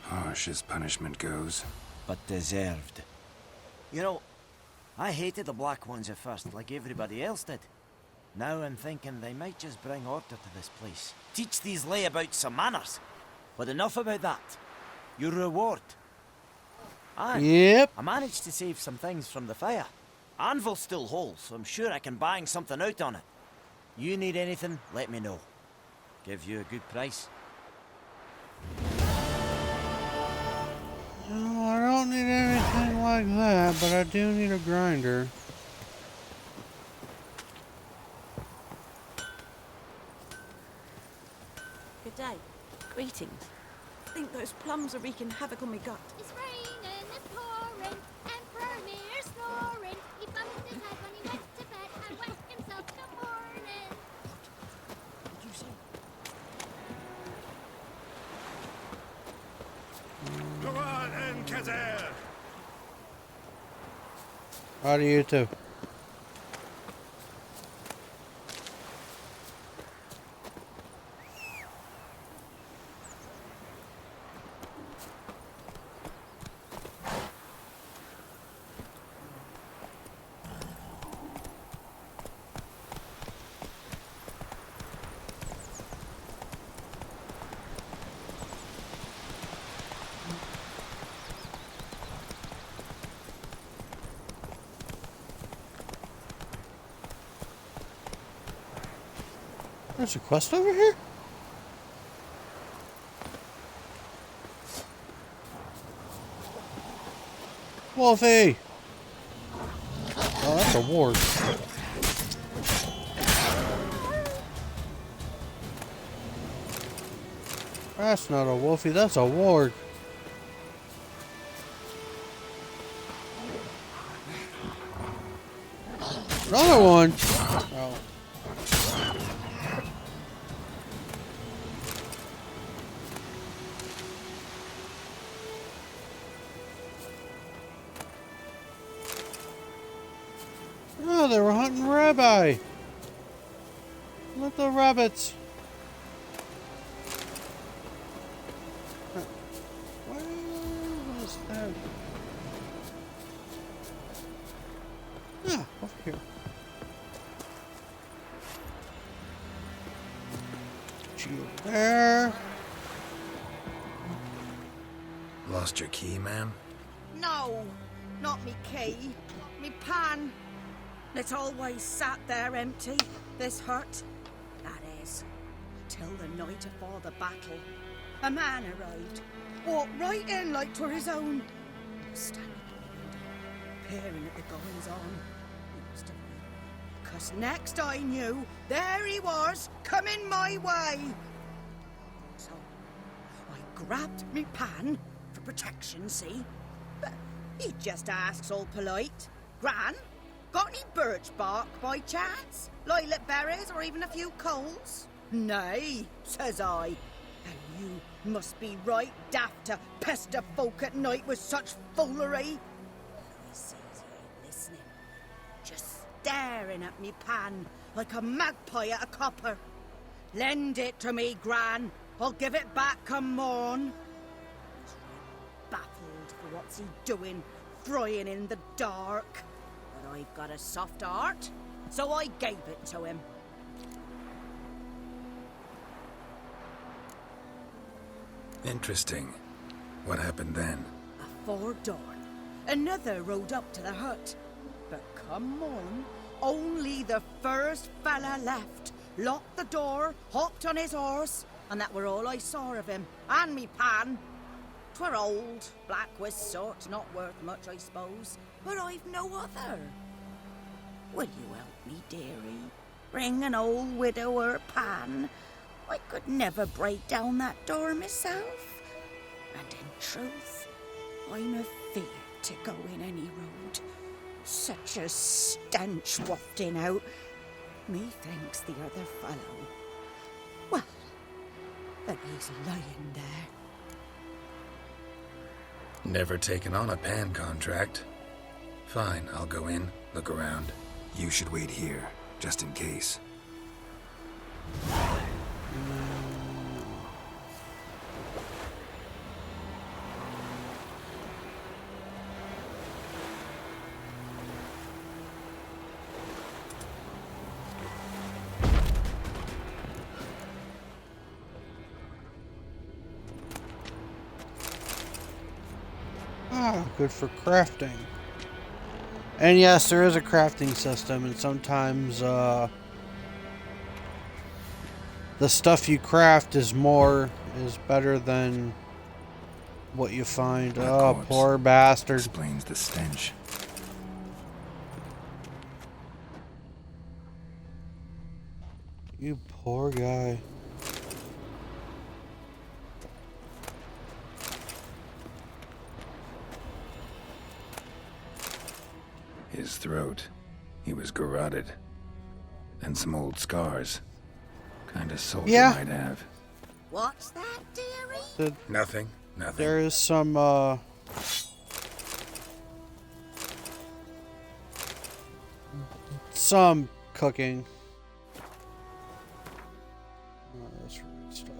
Speaker 1: Harsh as punishment goes.
Speaker 9: But deserved. You know, I hated the Black Ones at first, like everybody else did. Now I'm thinking they might just bring order to this place. Teach these layabouts some manners. But enough about that. Your reward. And
Speaker 3: Yep.
Speaker 9: I managed to save some things from the fire. Anvil's still whole, so I'm sure I can bang something out on it. You need anything, let me know. Give you a good price.
Speaker 3: No, I don't need anything like that, but I do need a grinder.
Speaker 12: Good day. Greetings. I think those plums are wreaking havoc on my gut.
Speaker 13: It's raining, it's pouring, Emperor Mir snoring. He bumped his head when he went to bed and whacked himself till morning.
Speaker 9: Did you say?
Speaker 5: Go on, Enkazer!
Speaker 3: How do you two? There's a quest over here? Wolfie! Oh, that's a ward. That's not a Wolfie, that's a ward. Another one! Oh. Oh, they were hunting Rabbi. Little rabbits. Where was that? Ah, over here. Shield there.
Speaker 1: Lost your key, ma'am?
Speaker 12: No, not me key. Me pan. It's always sat there empty, this hut. That is, till the night afore the battle. A man arrived, walked right in like 'twere his own. Standing at the window, peering at the goings on. He must have been. 'Cause next I knew, there he was, coming my way. So, I grabbed me pan, for protection, see? But he just asks all polite, Gran, got any birch bark by chance? Lilac berries or even a few coals? Nay, says I. And you must be right daft to pester folk at night with such foolery. He says he ain't listening, just staring at me pan like a magpie at a copper. Lend it to me, Gran. I'll give it back come morn. He's right baffled for what's he doing, frying in the dark. But I've got a soft heart, so I gave it to him.
Speaker 1: Interesting. What hafpened then?
Speaker 12: Afore dawn, another rode up to the hut. But come morn, only the first fella left. Locked the door, hopped on his horse, and that were all I saw of him, and me pan. 'Twere old, black-wist sort, not worth much, I suppose, but I've no other. Will you help me, dearie? Bring an old widower pan. I could never break down that door myself. And in truth, I'm afeard to go in any road. Such a stench wafting out. Methinks the other fellow, well, that he's lying there.
Speaker 1: Never taken on a pan contract. Fine, I'll go in, look around. You should wait here, just in case.
Speaker 3: Ah, good for crafting. And yes, there is a crafting system, and sometimes the stuff you craft is better than what you find. Oh,
Speaker 1: corpse
Speaker 3: poor bastard.
Speaker 1: Explains the stench.
Speaker 3: You poor guy.
Speaker 1: His throat. He was garroted. And some old scars. Kind of soldier
Speaker 3: Yeah.
Speaker 1: might have.
Speaker 12: What's that, dearie?
Speaker 1: Nothing. Nothing.
Speaker 3: There is some cooking. Let's restart.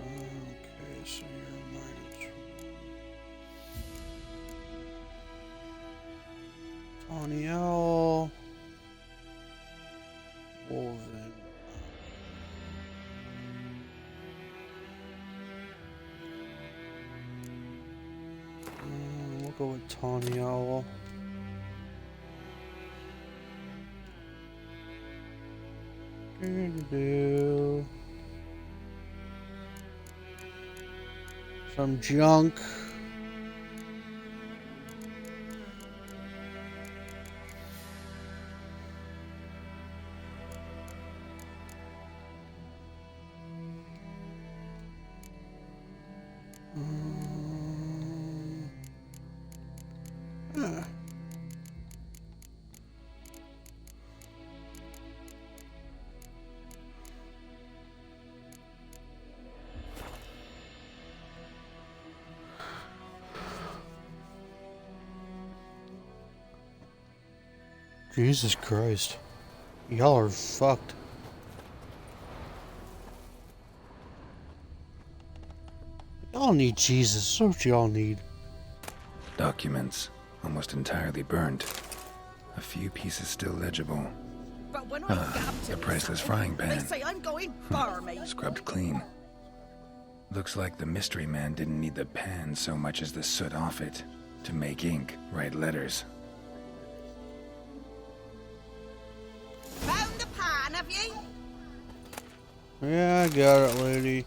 Speaker 3: Okay, so you're Tawny Owl. Wolven. We'll go with Tawny Owl. Do some junk. Jesus Christ. Y'all are fucked. Y'all need Jesus. That's what y'all need.
Speaker 1: Documents. Almost entirely burned. A few pieces still legible.
Speaker 12: But when I gab to
Speaker 1: The
Speaker 12: me
Speaker 1: priceless
Speaker 12: something,
Speaker 1: frying
Speaker 12: they
Speaker 1: pan.
Speaker 12: say I'm going barmy.
Speaker 1: Scrubbed clean. Looks like the mystery man didn't need the pan so much as the soot off it. To make ink, write letters.
Speaker 12: Found the pan, have you?
Speaker 3: Yeah, I got it, lady.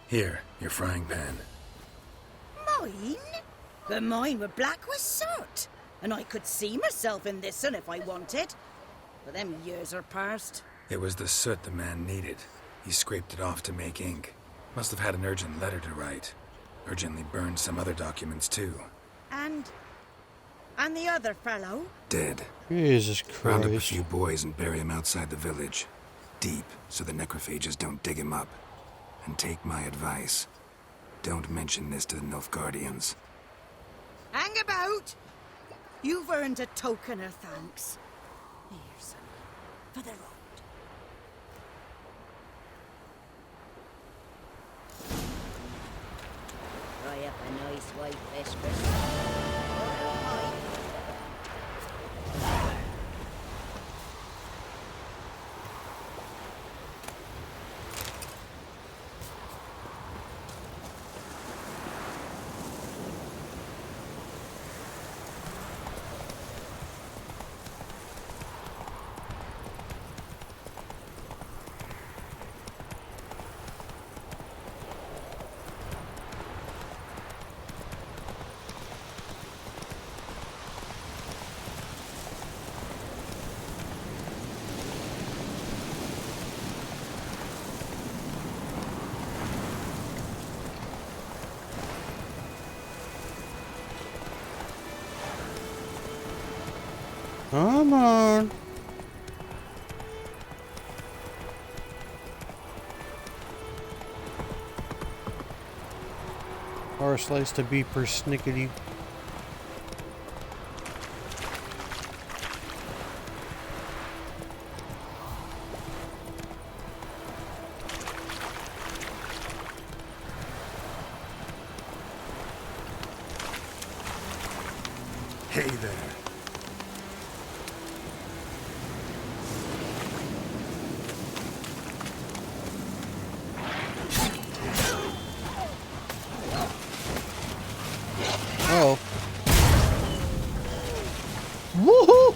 Speaker 1: Here, your frying pan.
Speaker 12: Mine? But mine were black with soot. And I could see myself in this one if I wanted. But them years are past.
Speaker 1: It was the soot the man needed. He scraped it off to make ink. Must have had an urgent letter to write. Urgently burned some other documents too.
Speaker 12: And the other fellow?
Speaker 1: Dead.
Speaker 3: Jesus
Speaker 1: Round up a
Speaker 3: Christ.
Speaker 1: few boys and bury him outside the village. Deep, so the necrophages don't dig him up. And take my advice. Don't mention this to the Nilfgaardians.
Speaker 12: Hang about! You've earned a token of thanks. Here, son, for the road. Try up a nice white vespers.
Speaker 3: Come on. Horse likes to be persnickety.
Speaker 1: Hey there.
Speaker 3: Oh. Woohoo!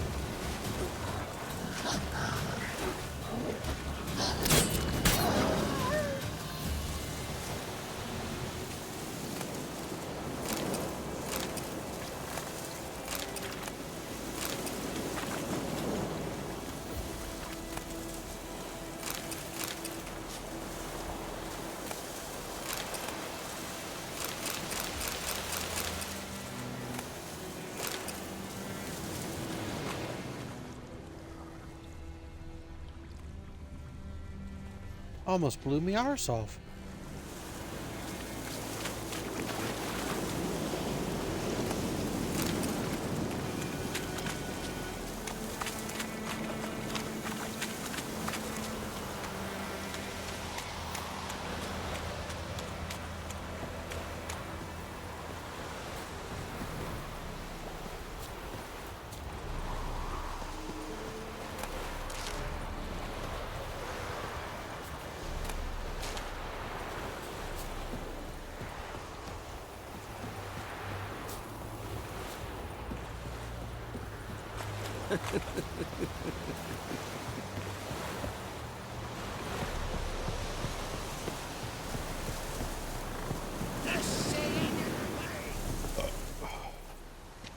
Speaker 3: Almost blew me arse off.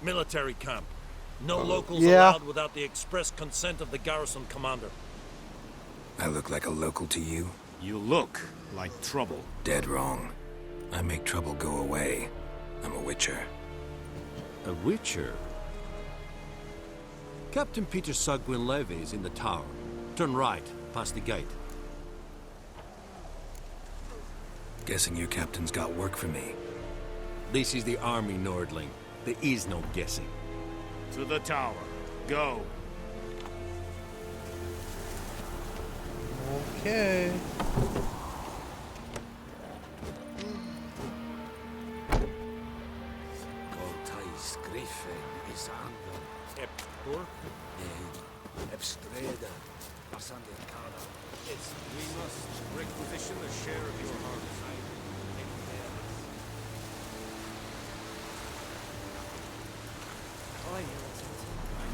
Speaker 15: Military camp. No locals
Speaker 3: Yeah.
Speaker 15: allowed without the express consent of the garrison commander.
Speaker 1: I look like a local to you?
Speaker 5: You look like trouble.
Speaker 1: Dead wrong. I make trouble go away. I'm a witcher.
Speaker 10: A witcher? Captain Peter Sagwin Levy is in the tower. Turn right, past the gate.
Speaker 1: Guessing your captain's got work for me.
Speaker 10: This is the army, Nordling. There is no guessing.
Speaker 5: To the tower. Go.
Speaker 3: Okay.
Speaker 7: Goltais Griffin is under
Speaker 5: Eptor?
Speaker 7: Ebstreda. Passander Kara.
Speaker 5: Yes, we must requisition a share of your harvest. I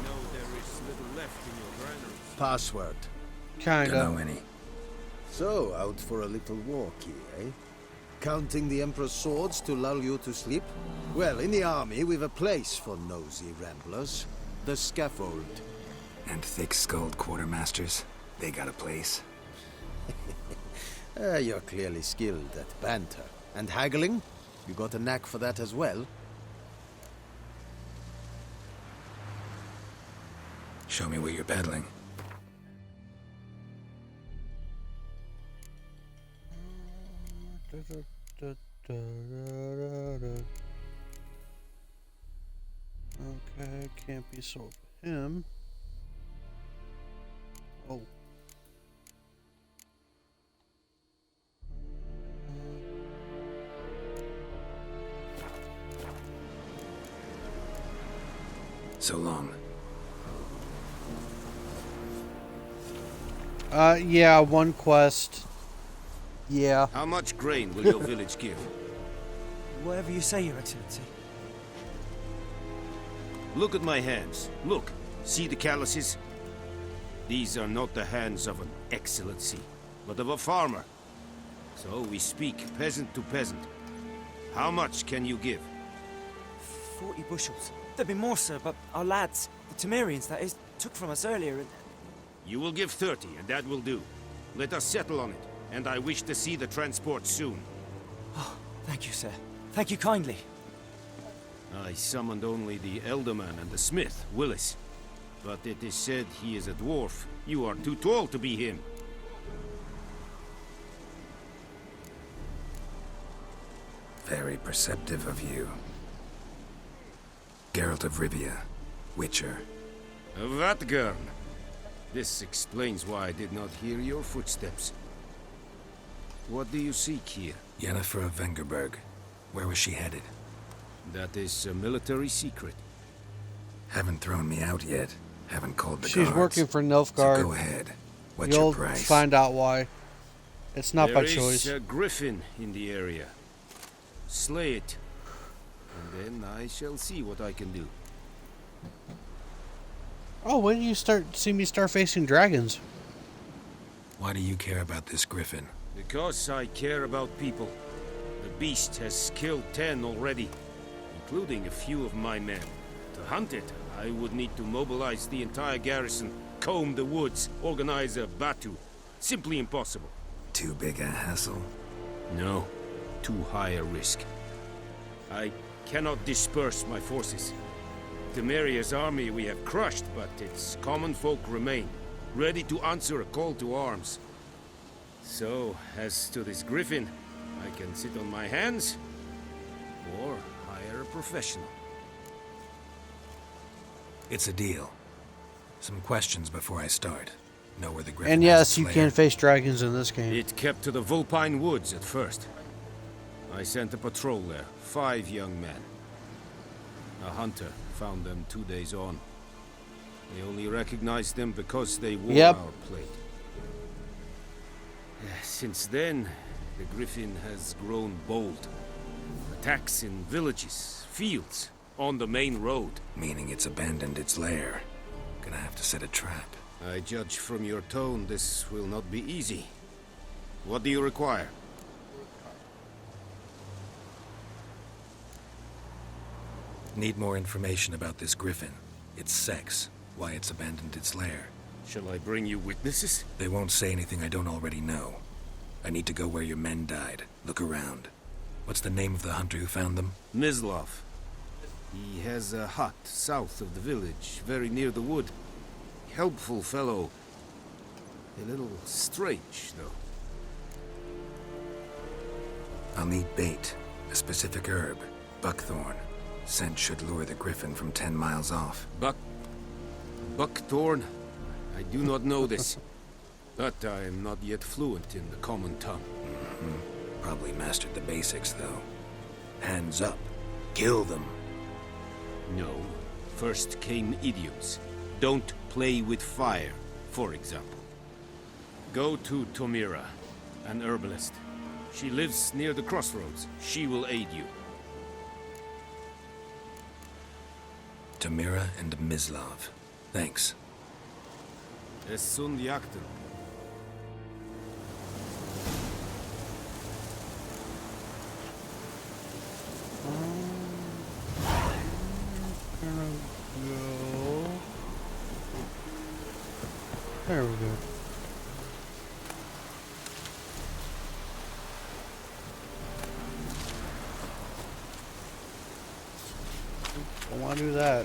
Speaker 5: know there is little left in your granaries.
Speaker 16: Password.
Speaker 3: Kinda.
Speaker 1: Don't know any.
Speaker 16: So, out for a little walkie, eh? Counting the Emperor's swords to lull you to sleep? Well, in the army, we've a place for nosy ramblers. The scaffold.
Speaker 1: And thick-skulled quartermasters. They got a place.
Speaker 16: You're clearly skilled at banter. And haggling? You got a knack for that as well?
Speaker 1: Show me what you're peddling.
Speaker 3: Okay, can't be sold to him. Oh.
Speaker 1: So long.
Speaker 3: Yeah, one quest. Yeah.
Speaker 5: How much grain will your village give?
Speaker 9: Whatever you say, Your Excellency.
Speaker 5: Look at my hands. Look. See the calluses? These are not the hands of an excellency, but of a farmer. So we speak peasant to peasant. How much can you give?
Speaker 9: 40 bushels. There'd be more, sir, but our lads, the Temerians, that is, took from us earlier and...
Speaker 5: You will give 30, and that will do. Let us settle on it, and I wish to see the transport soon.
Speaker 9: Oh, thank you, sir. Thank you kindly.
Speaker 5: I summoned only the Elderman and the smith, Willis. But it is said he is a dwarf. You are too tall to be him.
Speaker 1: Very perceptive of you. Geralt of Rivia, Witcher.
Speaker 5: Vatgern. This explains why I did not hear your footsteps. What do you seek here?
Speaker 1: Yennefer of Vengerberg. Where was she headed?
Speaker 5: That is a military secret.
Speaker 1: Haven't thrown me out yet. Haven't called the
Speaker 3: She's
Speaker 1: guards.
Speaker 3: working for Nilfgaard.
Speaker 1: So go ahead. What's
Speaker 3: You'll
Speaker 1: your price?
Speaker 3: find out why. It's not by
Speaker 5: There
Speaker 3: choice.
Speaker 5: is a griffin in the area. Slay it. And then I shall see what I can do.
Speaker 3: Oh, when do you see me start facing dragons?
Speaker 1: Why do you care about this griffin?
Speaker 5: Because I care about people. The beast has killed 10 already, including a few of my men. To hunt it, I would need to mobilize the entire garrison, comb the woods, organize a batu. Simply impossible.
Speaker 1: Too big a hassle?
Speaker 5: No, too high a risk. I cannot disperse my forces. Temeria's army we have crushed, but its common folk remain, ready to answer a call to arms. So, as to this griffin, I can sit on my hands, or hire a professional.
Speaker 1: It's a deal. Some questions before I start. Know where the griffin
Speaker 3: And
Speaker 1: has
Speaker 3: yes,
Speaker 1: its
Speaker 3: you
Speaker 1: lair?
Speaker 3: can face dragons in this game.
Speaker 5: It kept to the Vulpine Woods at first. I sent a patrol there, 5 young men. A hunter found them 2 days on. They only recognized them because they wore our plate. Since then, the griffin has grown bold. Attacks in villages, fields, on the main road.
Speaker 1: Meaning it's abandoned its lair. Gonna have to set a trap.
Speaker 5: I judge from your tone this will not be easy. What do you require?
Speaker 1: Need more information about this griffin. Its sex, why it's abandoned its lair.
Speaker 5: Shall I bring you witnesses?
Speaker 1: They won't say anything I don't already know. I need to go where your men died. Look around. What's the name of the hunter who found them?
Speaker 5: Mislav. He has a hut south of the village, very near the wood. Helpful fellow. A little strange, though.
Speaker 1: I'll need bait. A specific herb. Buckthorn. Scent should lure the griffin from 10 miles off.
Speaker 5: Buckthorn? I do not know this. But I am not yet fluent in the common tongue.
Speaker 1: Probably mastered the basics, though. Hands up. Kill them.
Speaker 5: No. First came idioms. Don't play with fire, for example. Go to Tomira, an herbalist. She lives near the crossroads. She will aid you.
Speaker 1: Tamira and Mislav. Thanks.
Speaker 5: Es sunt jakten.
Speaker 3: There we go. Don't want to do that.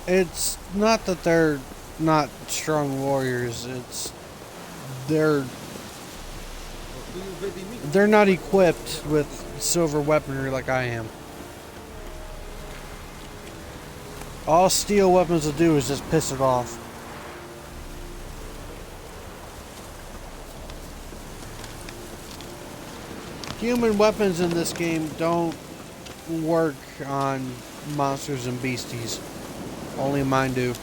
Speaker 3: It's not that they're not strong warriors, it's they're not equipped with silver weaponry like I am. All steel weapons will do is just piss it off. Human weapons in this game don't work on monsters and beasties. Only mine do.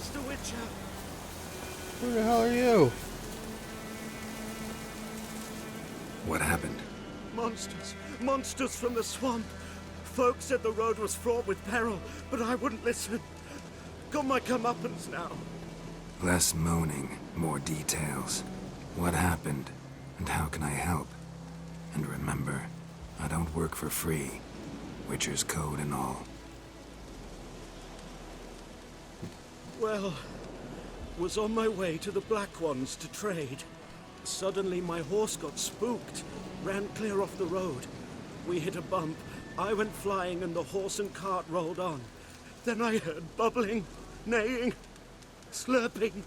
Speaker 17: Master Witcher.
Speaker 3: Who the hell are you?
Speaker 1: What happened?
Speaker 17: Monsters. Monsters from the swamp. Folk said the road was fraught with peril, but I wouldn't listen. Got my comeuppance now.
Speaker 1: Less moaning, more details. What happened, and how can I help? And remember, I don't work for free. Witcher's code and all.
Speaker 17: Well, was on my way to the Black Ones to trade. Suddenly my horse got spooked, ran clear off the road. We hit a bump, I went flying and the horse and cart rolled on. Then I heard bubbling, neighing, slurping.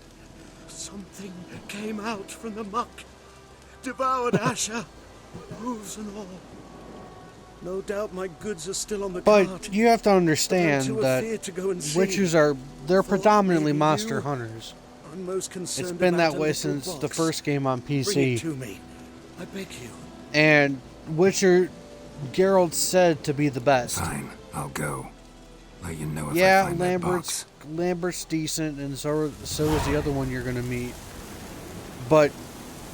Speaker 17: Something came out from the muck, devoured Asher, hooves and all. No doubt my goods are still on the cart.
Speaker 3: But you have to understand that Witchers they're predominantly monster hunters.
Speaker 17: I'm most concerned
Speaker 3: It's been
Speaker 17: about
Speaker 3: that
Speaker 17: a
Speaker 3: way
Speaker 17: little
Speaker 3: since the
Speaker 17: box.
Speaker 3: first game on
Speaker 17: Bring it
Speaker 3: PC.
Speaker 17: to me. I beg you.
Speaker 3: And Witcher, Geralt said to be the best.
Speaker 1: Fine, I'll go. Let you know if I
Speaker 3: Yeah,
Speaker 1: find that box.
Speaker 3: Lambert's decent, and so is the other one you're gonna meet. But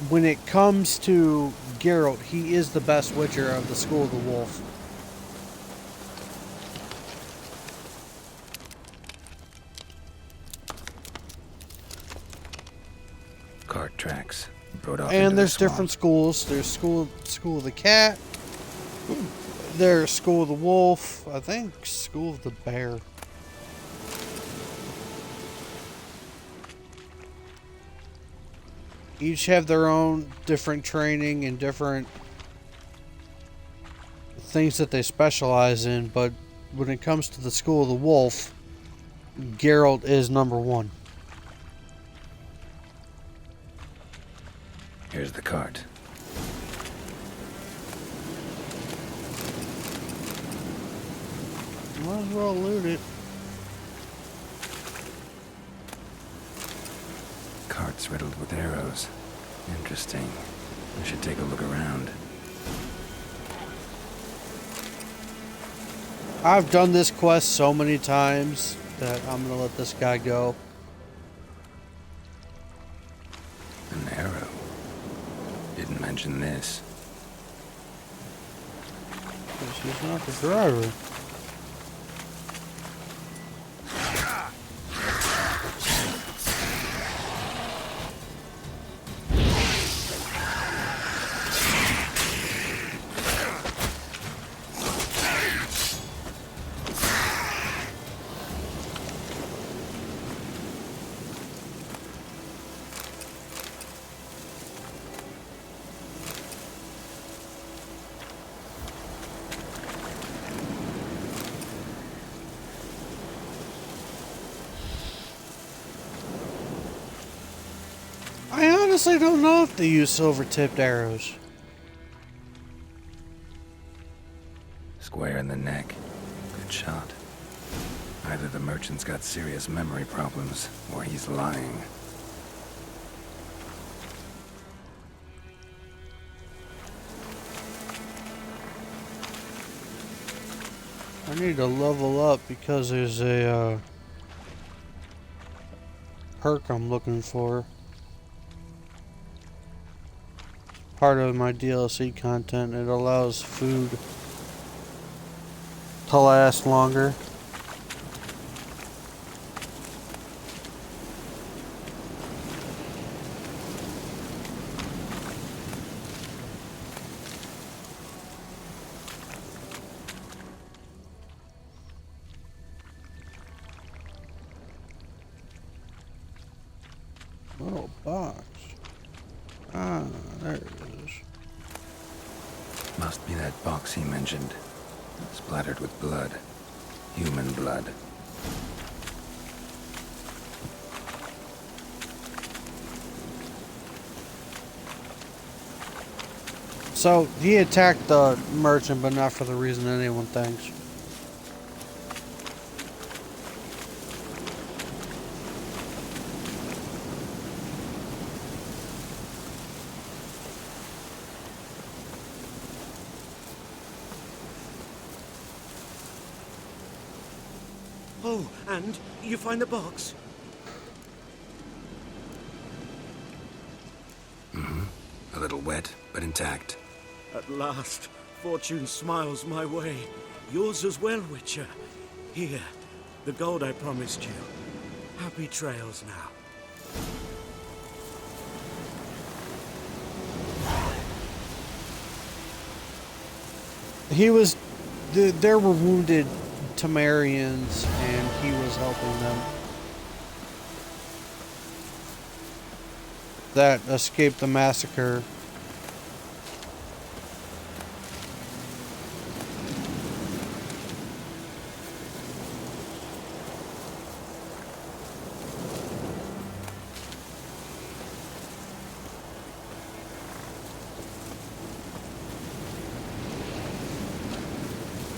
Speaker 3: when it comes to Geralt, he is the best Witcher of the School of the Wolf.
Speaker 1: Cart tracks. Rode off
Speaker 3: And
Speaker 1: into
Speaker 3: there's
Speaker 1: the swamp.
Speaker 3: different schools. There's school of the cat. There's School of the Wolf. I think School of the Bear. Each have their own different training and different things that they specialize in, but when it comes to the School of the Wolf, Geralt is number one.
Speaker 1: Here's the cart.
Speaker 3: Might as well loot it.
Speaker 1: Cart's riddled with arrows. Interesting. I should take a look around.
Speaker 3: I've done this quest so many times that I'm gonna let this guy go.
Speaker 1: An arrow. Didn't mention this.
Speaker 3: She's not the driver. I honestly don't know if they use silver-tipped arrows.
Speaker 1: Square in the neck. Good shot. Either the merchant's got serious memory problems, or he's lying.
Speaker 3: I need to level up because there's a perk I'm looking for. Part of my DLC content. It allows food to last longer. Little box. Ah, there it is.
Speaker 1: Must be that box he mentioned. Splattered with blood. Human blood.
Speaker 3: So, he attacked the merchant, but not for the reason anyone thinks.
Speaker 17: Oh, and you find the box?
Speaker 1: A little wet, but intact.
Speaker 17: At last, fortune smiles my way. Yours as well, Witcher. Here, the gold I promised you. Happy trails now.
Speaker 3: He was... There were wounded Temerians, and he was helping them. That escaped the massacre.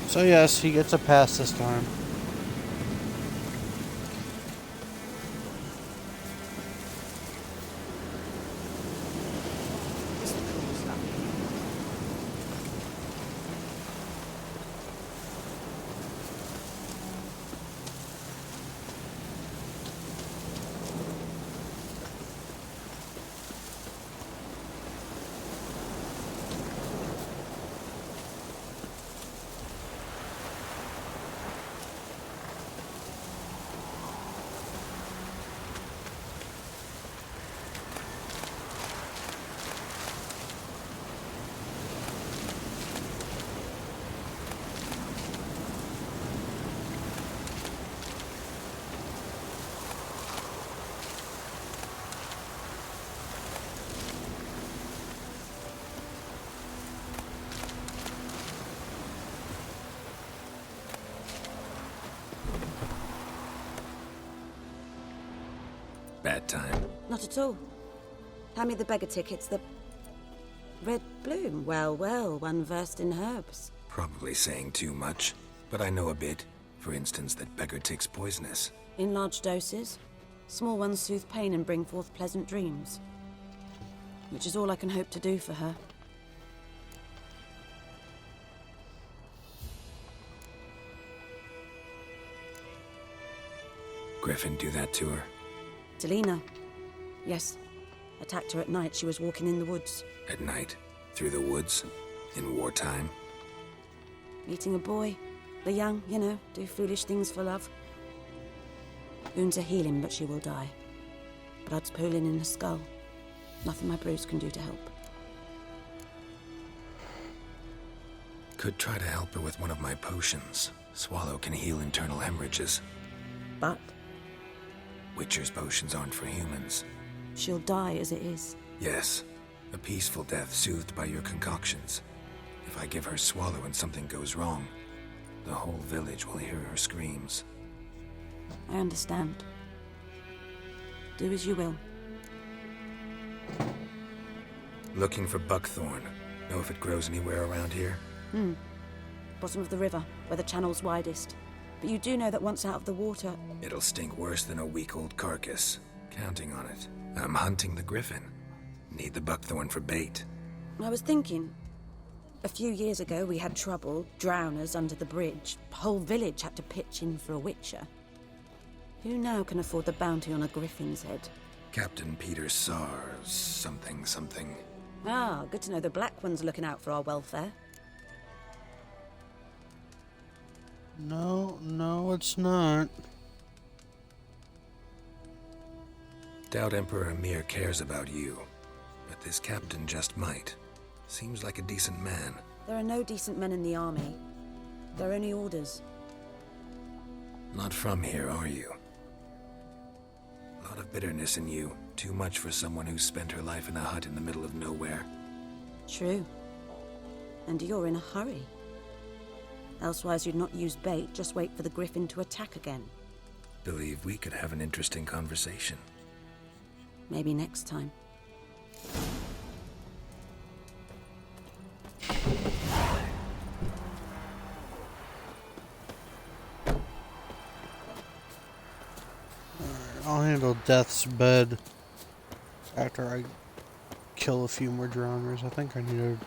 Speaker 3: So yes, he gets a pass this time.
Speaker 1: Bad time.
Speaker 18: Not at all. Hand me the beggar tickets, the... Red bloom. Well, well, one versed in herbs.
Speaker 1: Probably saying too much, but I know a bit. For instance, that beggar tick's poisonous.
Speaker 18: In large doses. Small ones soothe pain and bring forth pleasant dreams. Which is all I can hope to do for her.
Speaker 1: Griffin do that to her?
Speaker 18: Delina. Yes. Attacked her at night. She was walking in the woods.
Speaker 1: At night? Through the woods? In wartime?
Speaker 18: Meeting a boy. The young, you know, do foolish things for love. Wounds are healing, but she will die. Blood's pooling in her skull. Nothing my bruise can do to help.
Speaker 1: Could try to help her with one of my potions. Swallow can heal internal hemorrhages.
Speaker 18: But?
Speaker 1: Witcher's potions aren't for humans.
Speaker 18: She'll die as it is.
Speaker 1: Yes. A peaceful death soothed by your concoctions. If I give her Swallow and something goes wrong, the whole village will hear her screams.
Speaker 18: I understand. Do as you will.
Speaker 1: Looking for buckthorn. Know if it grows anywhere around here?
Speaker 18: Bottom of the river, where the channel's widest. But you do know that once out of the water...
Speaker 1: It'll stink worse than a week-old carcass. Counting on it. I'm hunting the griffin. Need the buckthorn for bait.
Speaker 18: I was thinking... A few years ago we had trouble, drowners under the bridge. Whole village had to pitch in for a witcher. Who now can afford the bounty on a griffin's head?
Speaker 1: Captain Peter Sars, something.
Speaker 18: Ah, good to know the Black One's looking out for our welfare.
Speaker 3: No, it's not.
Speaker 1: Doubt Emperor Emir cares about you, but this captain just might. Seems like a decent man.
Speaker 18: There are no decent men in the army. They're only orders.
Speaker 1: Not from here, are you? Lot of bitterness in you. Too much for someone who spent her life in a hut in the middle of nowhere.
Speaker 18: True. And you're in a hurry. Elsewise you'd not use bait, just wait for the griffin to attack again.
Speaker 1: Believe we could have an interesting conversation.
Speaker 18: Maybe next time.
Speaker 3: I'll handle Death's Bed after I kill a few more drowners. I think I need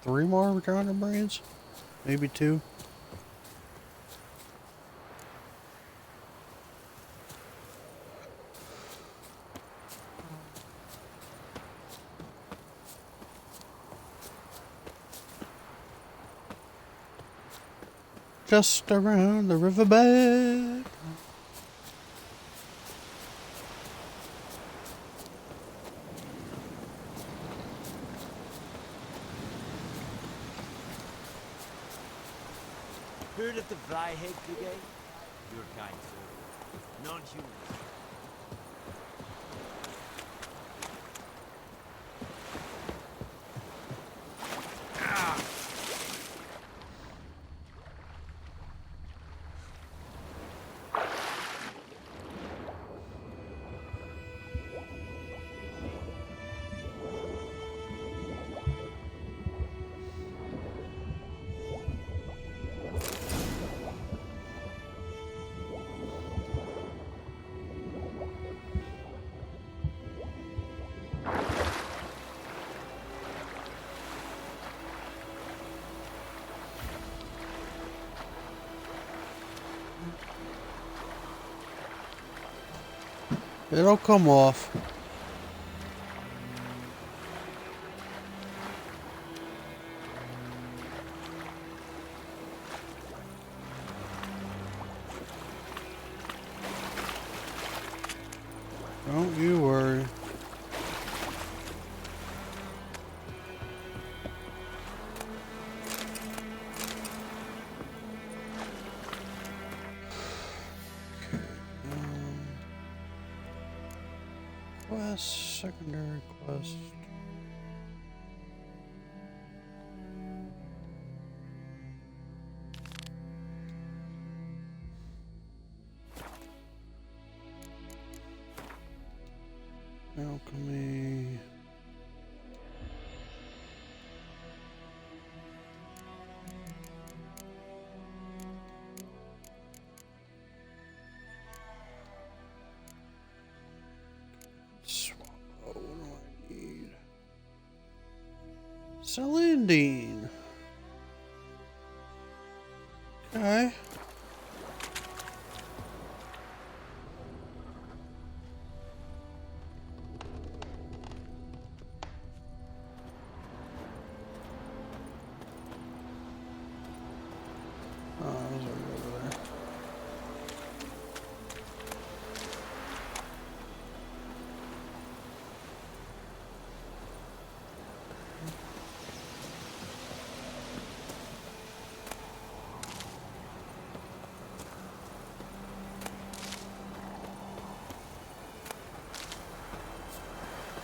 Speaker 3: 3 more drowner brains? Maybe 2. just around the riverbed.
Speaker 9: Heard of the Vryhead Brigade? Your kind, sir. Non-human.
Speaker 3: It'll come off. Don't you worry. Quest, secondary quest. Alchemy. What do I need? Celandine. Okay. Oh, I was already over there.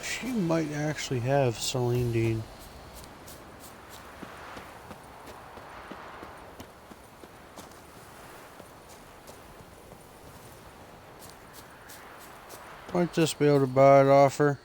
Speaker 3: She might actually have Celandine. Might just be able to buy it off her.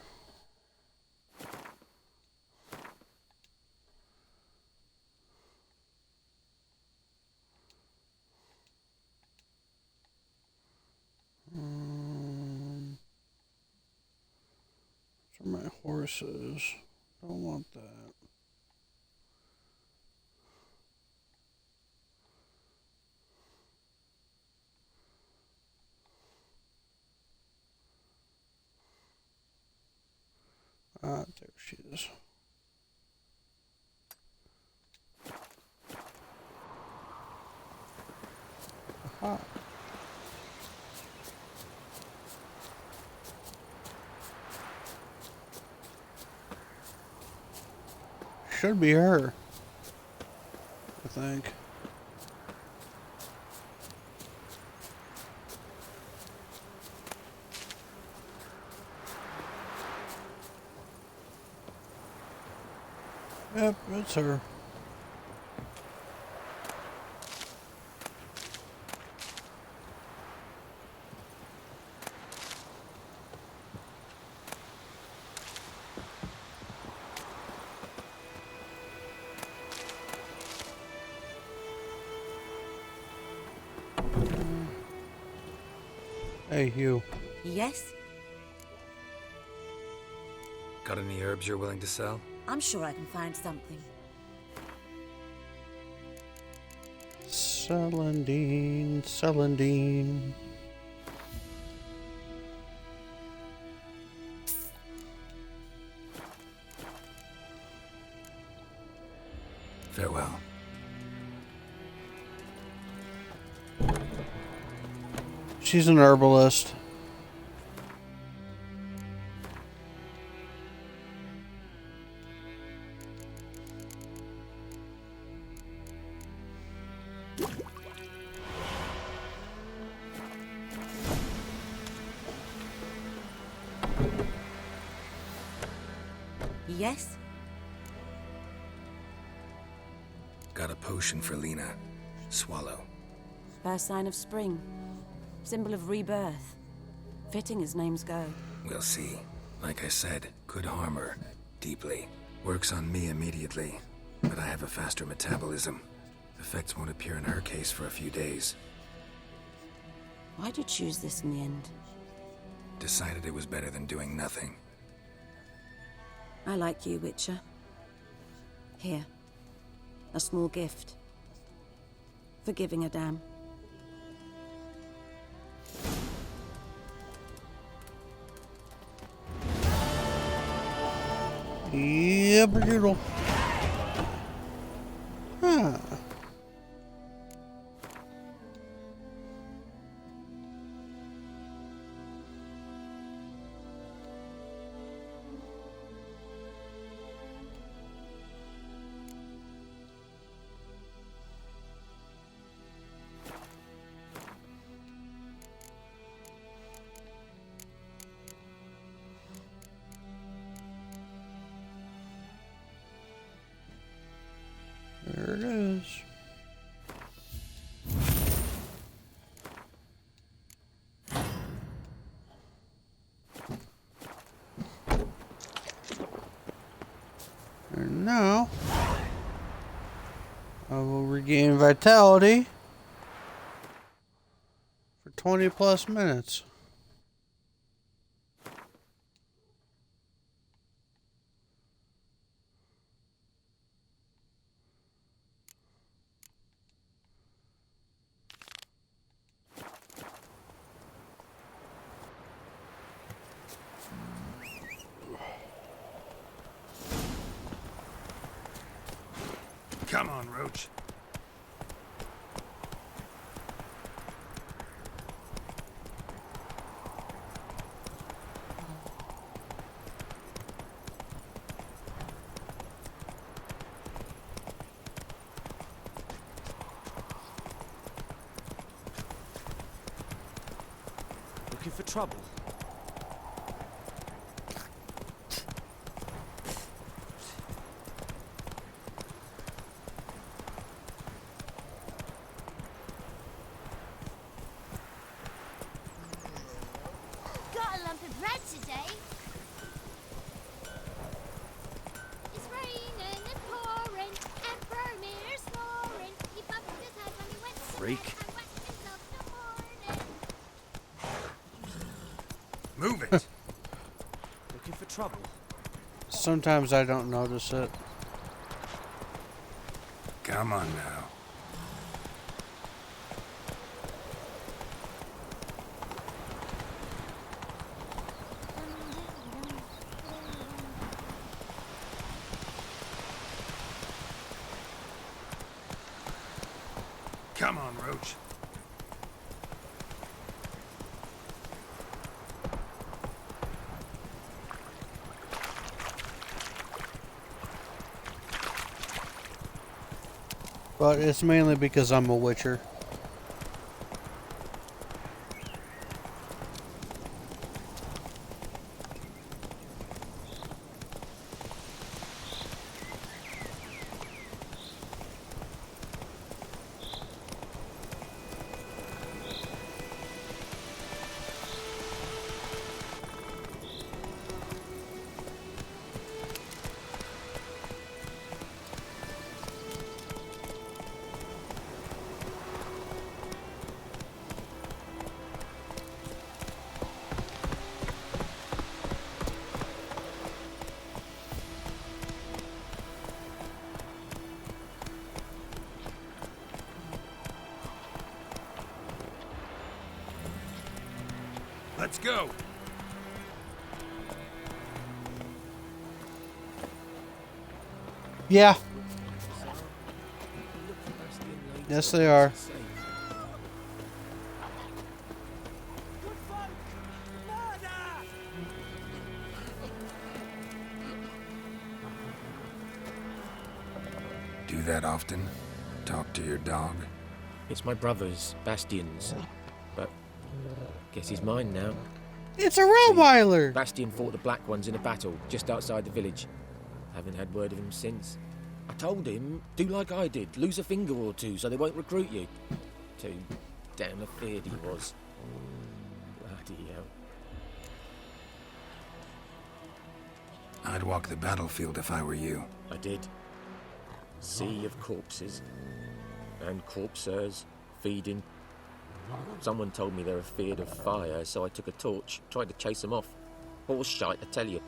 Speaker 3: For my horses. Don't want that. Ah, there she is. Aha. Should be her, I think. Yep, it's her. Hey, you.
Speaker 18: Yes?
Speaker 1: Got any herbs you're willing to sell?
Speaker 18: I'm sure I can find something.
Speaker 3: Celandine, Celandine.
Speaker 1: Farewell.
Speaker 3: She's an herbalist.
Speaker 18: Yes?
Speaker 1: Got a potion for Lena. Swallow.
Speaker 18: First sign of spring. Symbol of rebirth. Fitting as names go.
Speaker 1: We'll see. Like I said, could harm her. Deeply. Works on me immediately. But I have a faster metabolism. Effects won't appear in her case for a few days.
Speaker 18: Why'd you choose this in the end?
Speaker 1: Decided it was better than doing nothing.
Speaker 18: I like you, Witcher. Here. A small gift. For giving a damn.
Speaker 3: Yabberdoodle. Huh. There it is. And now I will regain vitality for 20 plus minutes.
Speaker 1: Come on, Roach.
Speaker 9: Looking for trouble?
Speaker 13: Got a lump of bread today. It's raining and pouring, and Vermeer snoring. He bumped his head when he went to
Speaker 9: Freak.
Speaker 13: bed and wet himself in the morning.
Speaker 1: Move it!
Speaker 9: Looking for trouble?
Speaker 3: Sometimes I don't notice it.
Speaker 1: Come on now. Come on, Roach.
Speaker 3: But it's mainly because I'm a Witcher.
Speaker 1: Let's go!
Speaker 3: Yeah. Yes, they are.
Speaker 1: often? Talk to your dog?
Speaker 19: It's my brother's, Bastion's. But guess he's mine now.
Speaker 3: It's a Rottweiler!
Speaker 19: Bastion fought the Black Ones in a battle just outside the village. Haven't had word of him since. I told him, do like I did, lose a finger or two so they won't recruit you. Too damn afeard he was. Bloody hell.
Speaker 1: I'd walk the battlefield if I were you.
Speaker 19: I did. Sea of corpses. And corpsers, feeding. Someone told me they're afeard of fire, so I took a torch, tried to chase them off. Horse shite, I tell you.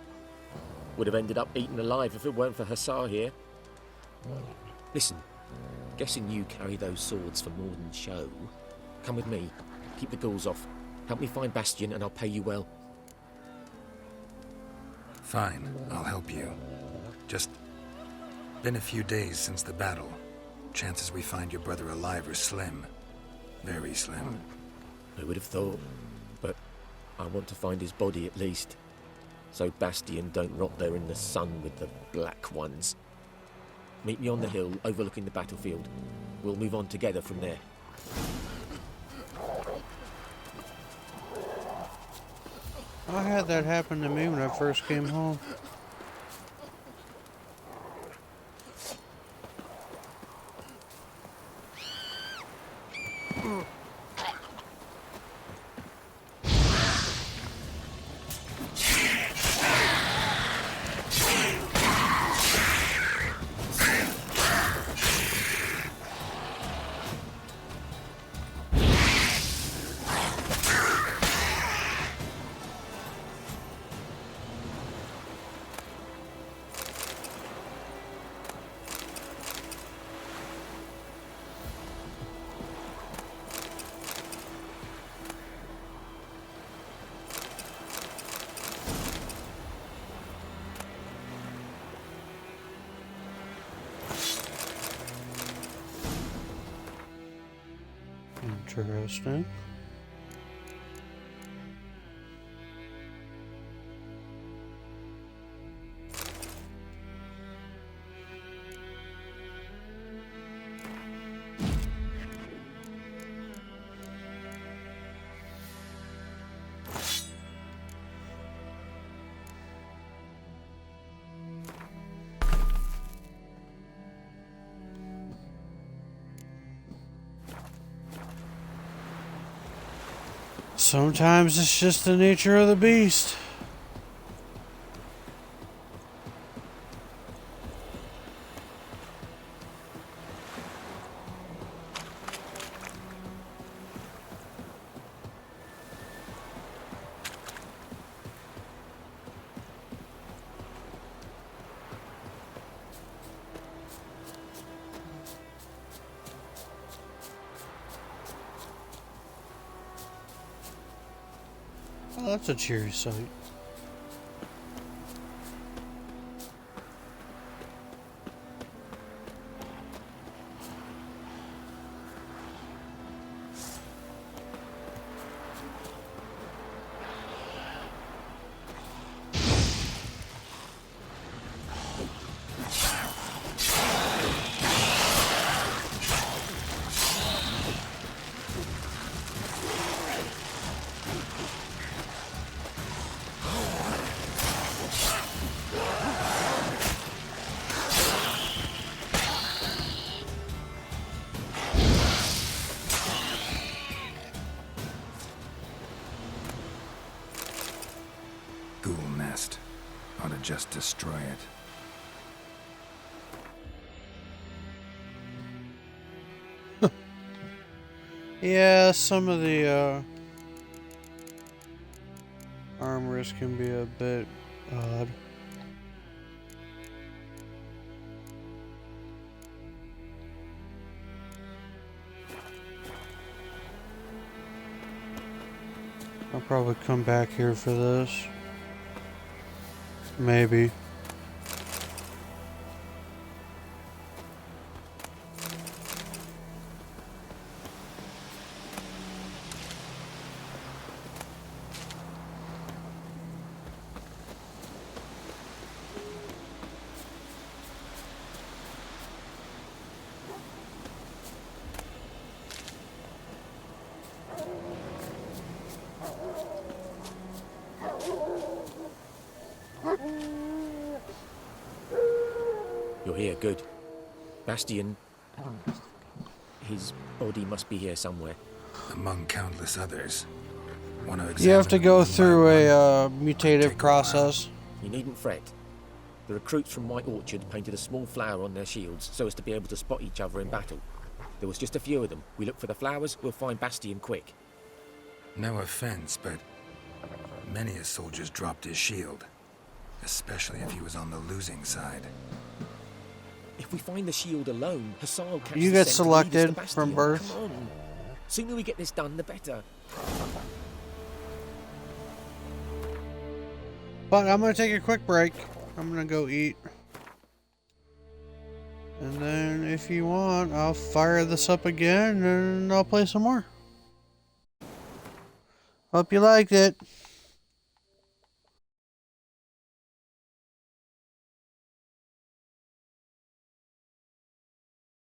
Speaker 19: Would have ended up eaten alive if it weren't for Hussar here. Listen, guessing you carry those swords for more than show. Come with me, keep the ghouls off. Help me find Bastion and I'll pay you well.
Speaker 1: Fine, I'll help you. Just been a few days since the battle. Chances we find your brother alive are slim. Very slim.
Speaker 19: I would have thought, but I want to find his body at least. So Bastion don't rot there in the sun with the Black Ones. Meet me on the hill overlooking the battlefield. We'll move on together from there.
Speaker 3: I had that happen to me when I first came home. Interesting. Sometimes it's just the nature of the beast. Oh, that's a cheery sight.
Speaker 1: Ghoul nest. Ought to just destroy it.
Speaker 3: Yeah, some of the armors can be a bit odd. I'll probably come back here for this. Maybe.
Speaker 19: Here, good. Bastion... His body must be here somewhere.
Speaker 1: Among countless others.
Speaker 3: You have to go through a mutative process.
Speaker 19: You needn't fret. The recruits from White Orchard painted a small flower on their shields so as to be able to spot each other in battle. There was just a few of them. We look for the flowers, we'll find Bastion quick.
Speaker 1: No offense, but many a soldier's dropped his shield. Especially if he was on the losing side.
Speaker 19: If we find the shield alone, Hassan will catch
Speaker 3: You
Speaker 19: the
Speaker 3: get
Speaker 19: scent and lead us to
Speaker 3: selected
Speaker 19: Bastion.
Speaker 3: from birth.
Speaker 19: Come on. Sooner we get this done, the better.
Speaker 3: But I'm going to take a quick break. I'm going to go eat. And then if you want, I'll fire this up again and I'll play some more. Hope you liked it.